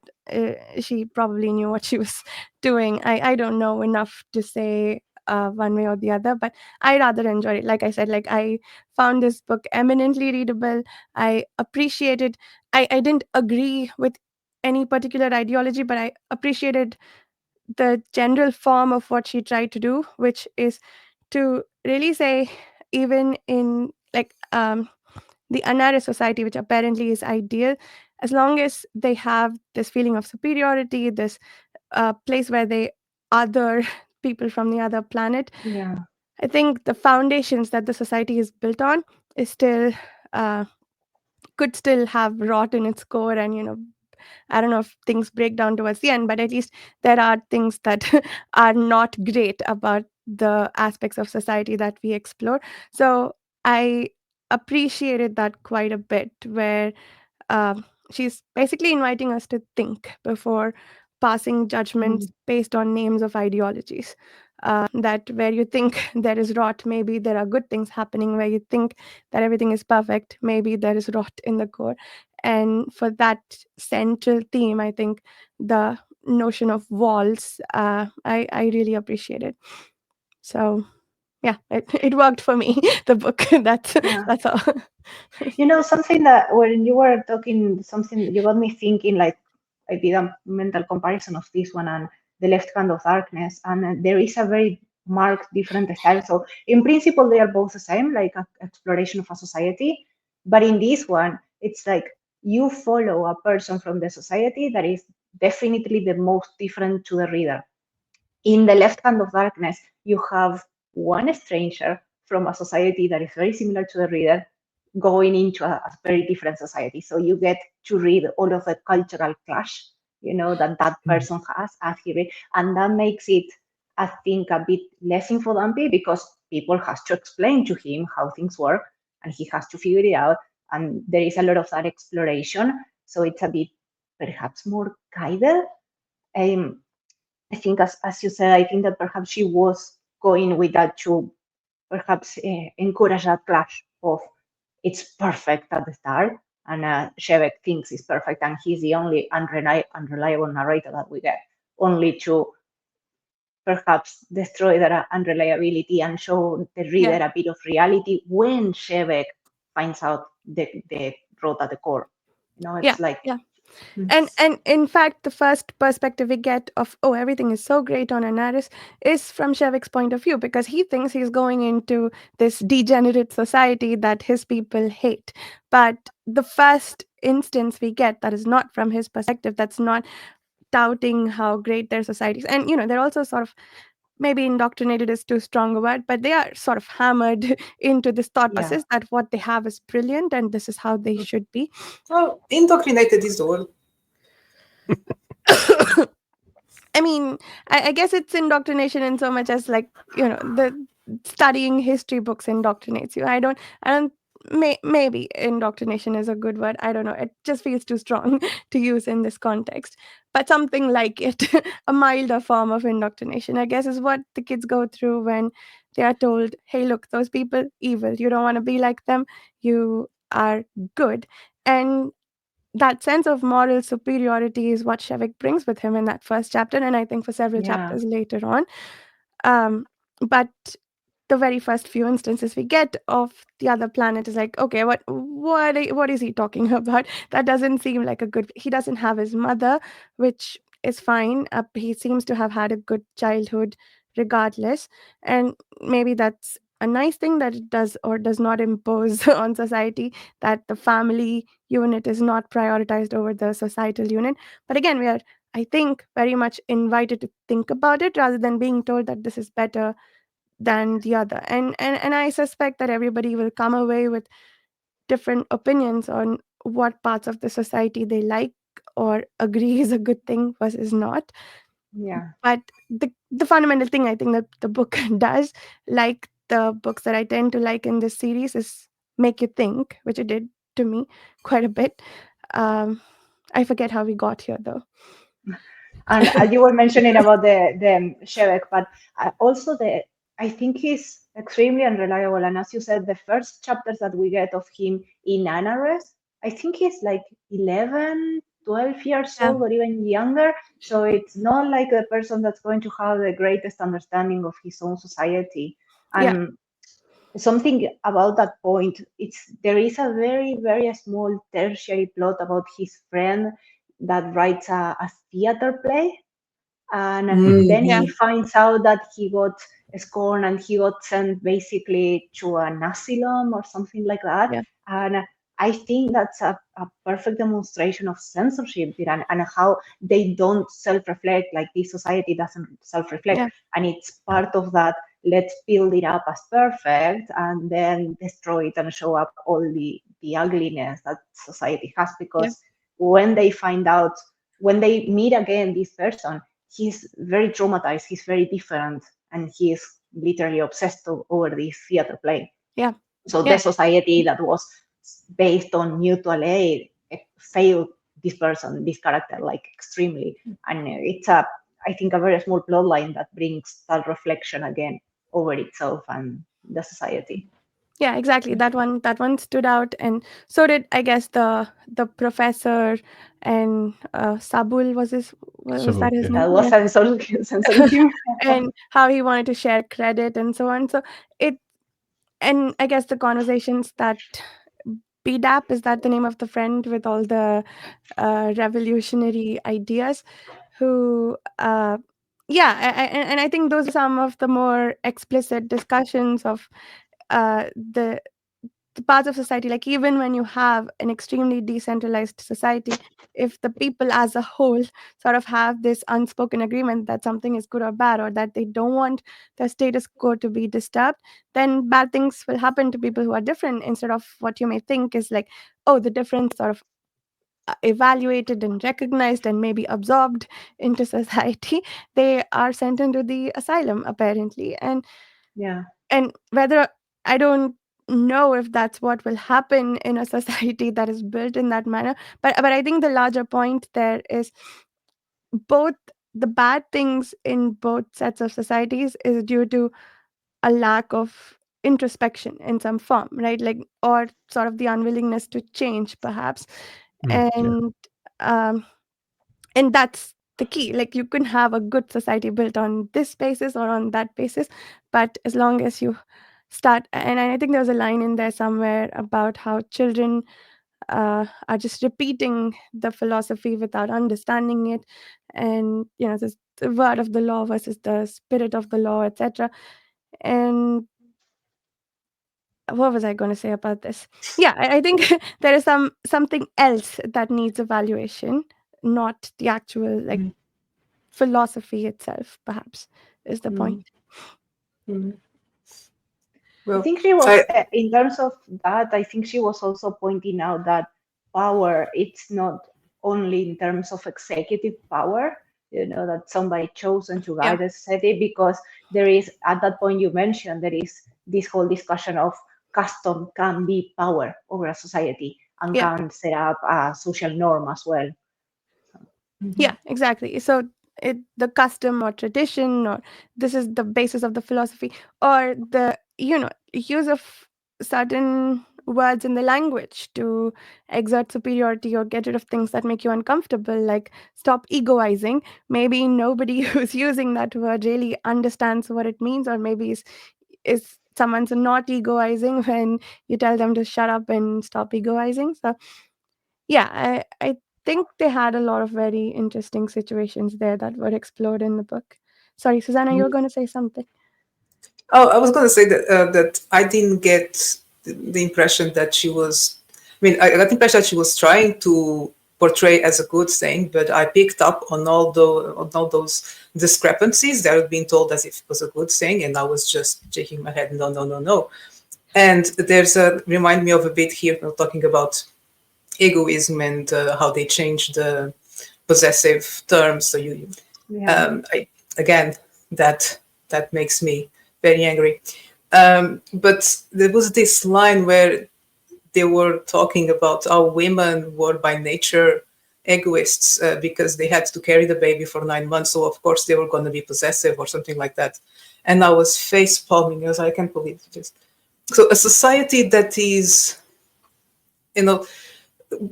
she probably knew what she was doing. I don't know enough to say one way or the other, but I rather enjoyed it. Like I said, like I found this book eminently readable. I appreciated. I didn't agree with any particular ideology, but I appreciated the general form of what she tried to do, which is to really say, even in like the Anare society, which apparently is ideal, as long as they have this feeling of superiority, this place where they other people from the other planet, Yeah. I think the foundations that the society is built on is still uh, could still have rot in its core, and I don't know if things break down towards the end, but at least there are things that are not great about the aspects of society that we explore. So I appreciated that quite a bit, where she's basically inviting us to think before passing judgments Mm. based on names of ideologies. that where you think there is rot, maybe there are good things happening. Where you think that everything is perfect, maybe there is rot in the core. And for that central theme, I think the notion of walls, I really appreciate it. So yeah, it worked for me. The book. That's all. Something that when you were talking, something you got me thinking, like I did a mental comparison of this one and The Left Hand of Darkness, and there is a very marked different style. So in principle, they are both the same, like an exploration of a society. But in this one, it's like you follow a person from the society that is definitely the most different to the reader. In The Left Hand of Darkness, you have one stranger from a society that is very similar to the reader going into a very different society. So you get to read all of the cultural clash, that person has as he read, and that makes it, I think, a bit less infodumpy because people has to explain to him how things work, and he has to figure it out. And there is a lot of that exploration, so it's a bit perhaps more guided. Um, I think, as you said, I think that perhaps she was going with that to perhaps encourage that clash of it's perfect at the start, and Shevek thinks it's perfect, and he's the only unreliable narrator that we get, only to perhaps destroy that unreliability and show the reader a bit of reality when Shevek finds out the road at the core. It's like. Yeah. And in fact, the first perspective we get of, oh, everything is so great on Anaris is from Shevik's point of view, because he thinks he's going into this degenerate society that his people hate. But the first instance we get that is not from his perspective, that's not touting how great their society is. And, they're also sort of, maybe indoctrinated is too strong a word, but they are sort of hammered into this thought process that what they have is brilliant and this is how they should be. Well, indoctrinated is the word. I mean, I guess it's indoctrination in so much as, like, the studying history books indoctrinates you. I don't maybe indoctrination is a good word. I don't know. It just feels too strong to use in this context. But something like it, a milder form of indoctrination, I guess, is what the kids go through when they are told, hey, look, those people, evil. You don't want to be like them. You are good. And that sense of moral superiority is what Shevik brings with him in that first chapter, and I think for several chapters later on. But the very first few instances we get of the other planet is like, okay, what is he talking about? That doesn't seem like a good. He doesn't have his mother, which is fine. He seems to have had a good childhood, regardless, and maybe that's a nice thing that it does or does not impose on society, that the family unit is not prioritized over the societal unit. But again, we are, I think, very much invited to think about it rather than being told that this is better than the other. And I suspect that everybody will come away with different opinions on what parts of the society they like or agree is a good thing versus not. But the fundamental thing I think that the book does, like the books that I tend to like in this series, is make you think, which it did to me quite a bit. I forget how we got here though. And you were mentioning about the Shevek, but also I think he's extremely unreliable. And as you said, the first chapters that we get of him in Anares, I think he's like 11, 12 years old or even younger. So it's not like a person that's going to have the greatest understanding of his own society. And something about that point, there is a very, very small tertiary plot about his friend that writes a theater play, and then he finds out that he got scorned and he got sent basically to an asylum or something like that. And I think that's a perfect demonstration of censorship and how they don't self-reflect, like this society doesn't self-reflect. And it's part of that, let's build it up as perfect and then destroy it and show up all the ugliness that society has. Because when they find out, when they meet again this person, he's very traumatized, he's very different, and he's literally obsessed over this theater play. So the society that was based on mutual aid failed this person, this character, like extremely. And it's a I think, a very small plot line that brings that reflection again over itself and the society. Yeah, exactly. That one stood out, and so did, I guess, the professor and Sabul was Civil, that his yeah. name? That was Yeah. sensory humor. And how he wanted to share credit and so on. So it, and I guess the conversations that BDAP, is that the name of the friend with all the revolutionary ideas, who yeah, and I think those are some of the more explicit discussions of the parts of society, like even when you have an extremely decentralized society, if the people as a whole sort of have this unspoken agreement that something is good or bad, or that they don't want the status quo to be disturbed, then bad things will happen to people who are different, instead of what you may think is like, oh, the difference sort of evaluated and recognized and maybe absorbed into society. They are sent into the asylum apparently. Yeah. And whether, I don't know if that's what will happen in a society that is built in that manner, but I think the larger point there is, both the bad things in both sets of societies is due to a lack of introspection in some form, right? Like, or sort of the unwillingness to change perhaps. Yeah. And um and that's the key. Like, you can have a good society built on this basis or on that basis, but as long as you start, and I think there was a line in there somewhere about how children are just repeating the philosophy without understanding it, and this, the word of the law versus the spirit of the law, etc. And what was I going to say about this? Yeah, I think there is something else that needs evaluation, not the actual, like, Mm. philosophy itself, perhaps, is the point. Mm. I Well, think she was, I, in terms of that, I think she was also pointing out that power, it's not only in terms of executive power, that somebody chosen to yeah. guide the society, because there is, at that point you mentioned, there is this whole discussion of custom can be power over a society and Yeah. can set up a social norm as well. Yeah, exactly. So the custom or tradition, or this is the basis of the philosophy, or the use of certain words in the language to exert superiority or get rid of things that make you uncomfortable, like stop egoizing. Maybe nobody who's using that word really understands what it means, or maybe is someone's not egoizing when you tell them to shut up and stop egoizing. So yeah, I think they had a lot of very interesting situations there that were explored in the book. Sorry, Susanna, you were going to say something. Oh, I was going to say that I didn't get the impression that she was. I mean, I got the impression that she was trying to portray as a good thing, but I picked up on all those discrepancies that had been told as if it was a good thing, and I was just shaking my head, no, no, no, no. And there's a remind me of a bit here, talking about egoism and how they change the possessive terms. So Yeah. again, that makes me very angry. But there was this line where they were talking about how women were by nature egoists because they had to carry the baby for 9 months. So of course they were going to be possessive or something like that. And I was face palming as I can't believe this. So a society that is,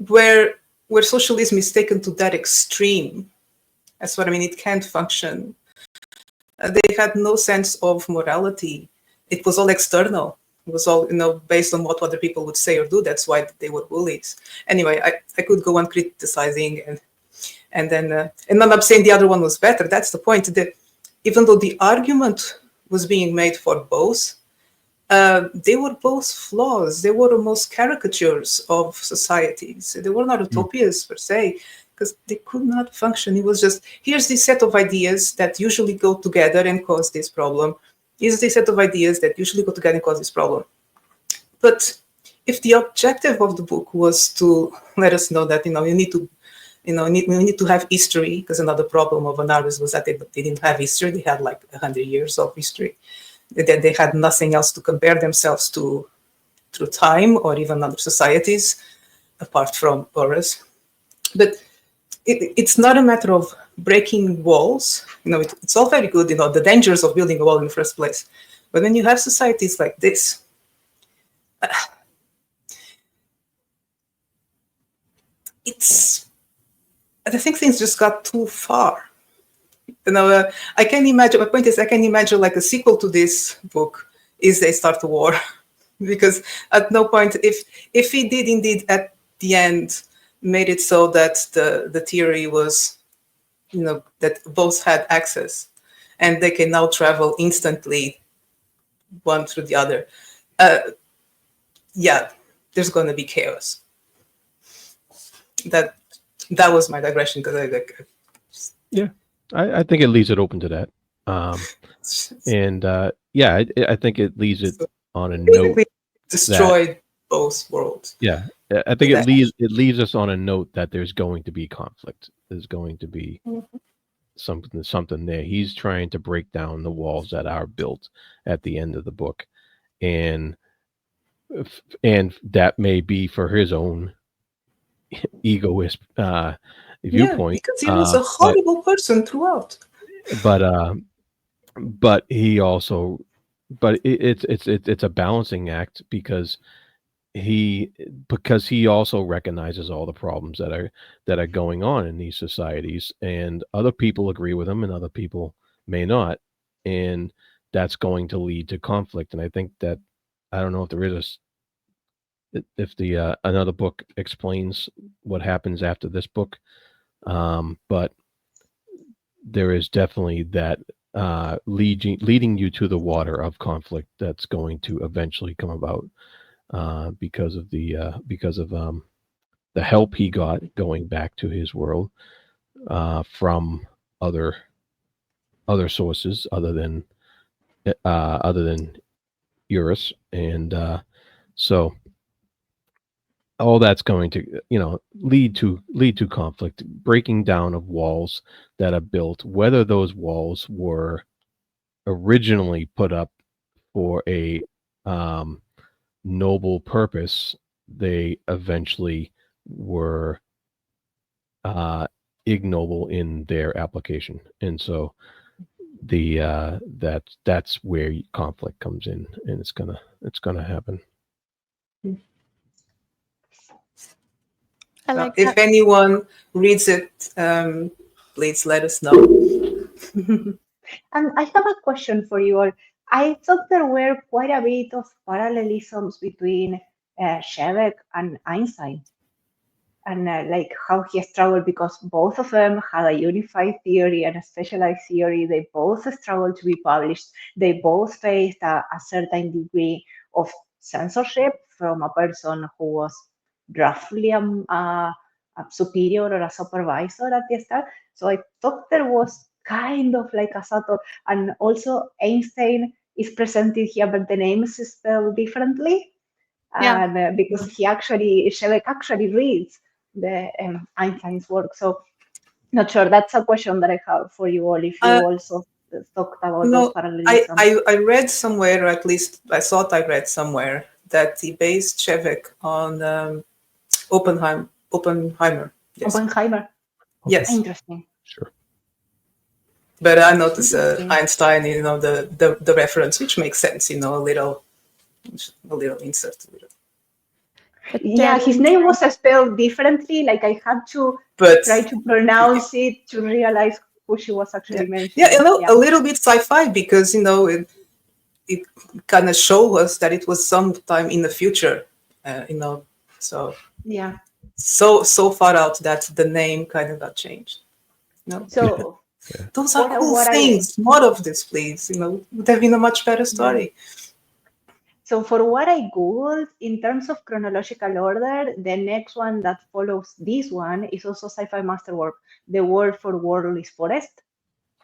where socialism is taken to that extreme, that's what I mean. It can't function. They had no sense of morality. It was all external. It was all, based on what other people would say or do. That's why they were bullies. Anyway, I could go on criticizing and then and I'm not saying the other one was better. That's the point. That even though the argument was being made for both, they were both flaws. They were almost caricatures of societies. They were not utopias per se, because they could not function. It was just, here's this set of ideas that usually go together and cause this problem. Here's this set of ideas that usually go together and cause this problem. But if the objective of the book was to let us know that, you need to, we need to have history, because another problem of Anaris was that they didn't have history. They had like 100 years of history. That they had nothing else to compare themselves to through time or even other societies apart from Horus. But it's not a matter of breaking walls. It's all very good, the dangers of building a wall in the first place. But when you have societies like this, I think things just got too far. I can imagine. My point is, I can imagine like a sequel to this book is they start a war, because at no point, if he did indeed at the end made it so that the theory was, that both had access, and they can now travel instantly, one through the other. Yeah, there's going to be chaos. That was my digression, because I think it leaves it open to that. And I think it leaves it on a note. Destroyed both worlds. Yeah, I think it leaves us on a note that there's going to be conflict. There's going to be something there. He's trying to break down the walls that are built at the end of the book, and that may be for his own egoist viewpoint. Because he was a horrible person throughout. But he also, it's a balancing act, because he also recognizes all the problems that are going on in these societies, and other people agree with him and other people may not, and that's going to lead to conflict. And I think that, I don't know if there is if the another book explains what happens after this book, but there is definitely that leading you to the water of conflict that's going to eventually come about, because of the help he got going back to his world from other sources other than Eurus, and so all that's going to lead to conflict, breaking down of walls that are built, whether those walls were originally put up for a noble purpose. They eventually were ignoble in their application, and so that's where conflict comes in, and it's gonna happen. If anyone reads it, please let us know. And I have a question for you all. I thought there were quite a bit of parallelisms between Shevek and Einstein, and like how he struggled, because both of them had a unified theory and a specialized theory. They both struggled to be published. They both faced a certain degree of censorship from a person who was roughly a superior or a supervisor at the start. So I thought there was kind of like a subtle, and also Einstein is presented here, but the names is spelled differently. And because Shevek actually reads the Einstein's work. So not sure. That's a question that I have for you all. If you also talked about those parallelisms. I read somewhere, or at least I thought I read somewhere, that he based Shevek on Oppenheimer. Yes. Oppenheimer. Yes. Interesting. Sure. But I noticed Einstein, the reference, which makes sense, a little insert. Yeah, his name was spelled differently. Like I had to try to pronounce it to realize who she was actually mentioning. A little bit sci-fi, because it kind of shows us that it was sometime in the future, so yeah, so far out that the name kind of got changed. So those are cool things. More of this, please. Would have been a much better story. So for what I Googled, in terms of chronological order, the next one that follows this one is also Sci-Fi Masterwork. The word for world is forest,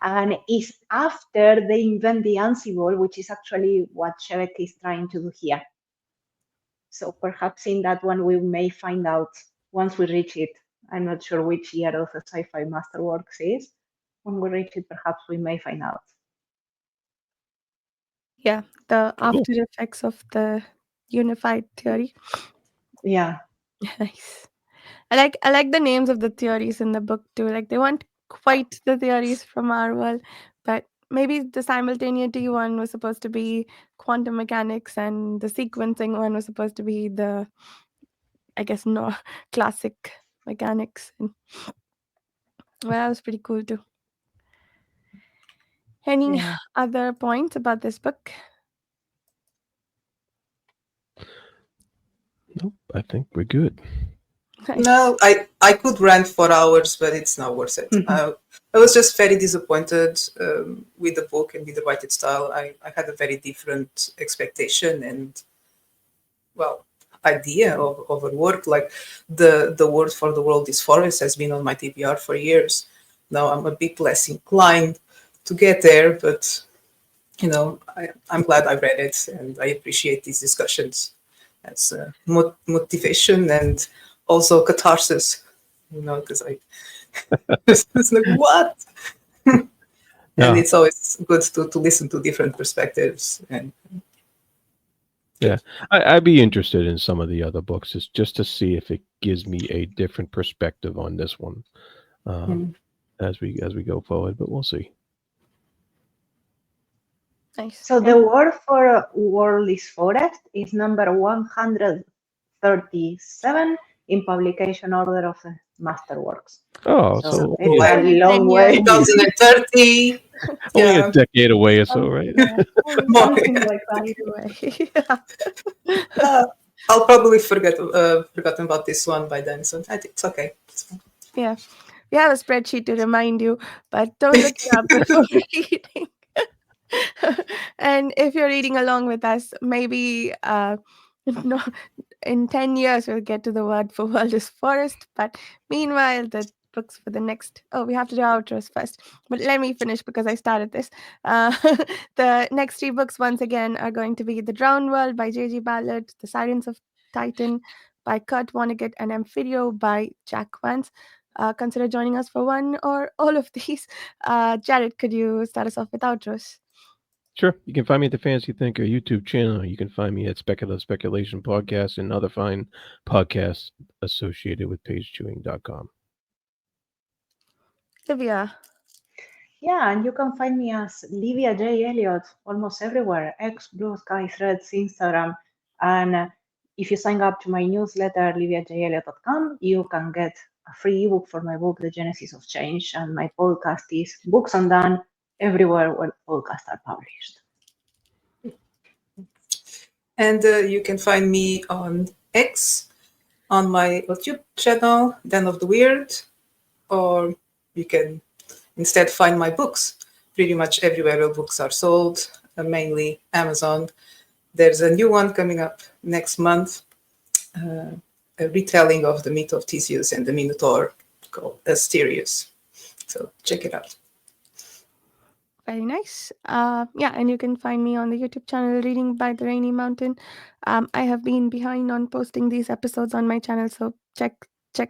and is after they invent the Ansible, which is actually what Shevek is trying to do here. So perhaps in that one we may find out once we reach it. I'm not sure which year of the Sci-Fi Masterworks is. When we reach it, perhaps we may find out. Yeah, the after effects of the unified theory. Yeah. Nice. I like the names of the theories in the book too. Like they weren't quite the theories from our world, but maybe the simultaneity one was supposed to be quantum mechanics, and the sequencing one was supposed to be the, I guess, no classic mechanics. And well, that was pretty cool too. Any Yeah. other points about this book? Nope, I think we're good. Nice. No, I could rant for hours, but it's not worth it. I was just very disappointed with the book and with the writing style. I had a very different expectation and, well, idea of a word. Like the word for the world is forest has been on my TBR for years. Now I'm a bit less inclined to get there, but I'm glad I read it and I appreciate these discussions as motivation and also catharsis. Because it's like what, and Yeah, it's always good to listen to different perspectives and yeah. I'd be interested in some of the other books just to see if it gives me a different perspective on this one as we go forward. But we'll see. Nice. So the word for world is forest is number 137 in publication order of the Masterworks. Oh, So so it's Well, a in 10 long years. way. 2030. only a Yeah. decade away or so, right? Yeah, More. something like that way. I'll probably forgotten about this one by then, so I think it's okay. It's fine. Yeah. We have a spreadsheet to remind you, but don't look it up before reading. And if you're reading along with us, maybe no, in 10 years we'll get to the word for world is forest. But meanwhile, the books for the next, we have to do outros first. But let me finish because I started this. Uh, the next three books, once again, are going to be The Drowned World by J.G. Ballard, The Sirens of Titan by Kurt Vonnegut, and Amphirio by Jack Vance. Consider joining us for one or all of these. Jared, could you start us off with outros? Sure. You can find me at the Fantasy Thinker YouTube channel. You can find me at Speculative Speculation Podcast and other fine podcasts associated with pagechewing.com. Livia. Yeah, and you can find me as Livia J. Elliott almost everywhere: X, Blue Sky, Threads, Instagram. And if you sign up to my newsletter, liviajelliott.com, you can get a free ebook for my book, The Genesis of Change. And my podcast is Books Undone, everywhere where podcasts are published. And you can find me on X, on my YouTube channel, Den of the Weird, or you can instead find my books pretty much everywhere where books are sold, mainly Amazon. There's a new one coming up next month, a retelling of the myth of Theseus and the Minotaur called Asterius. So check it out. Very nice. Yeah, and you can find me on the YouTube channel Reading by the Rainy Mountain. I have been behind on posting these episodes on my channel, so check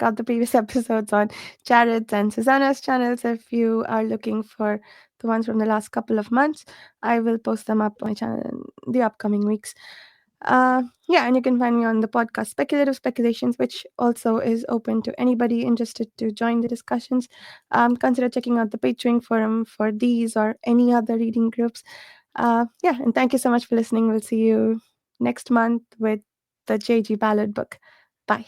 out the previous episodes on Jared's and Susanna's channels if you are looking for the ones from the last couple of months. I will post them up on my channel in the upcoming weeks. Yeah, and you can find me on the podcast Speculative Speculations, which also is open to anybody interested to join the discussions. Consider checking out the Patreon forum for these or any other reading groups. Yeah, and thank you so much for listening. We'll see you next month with the J.G. Ballard book. Bye.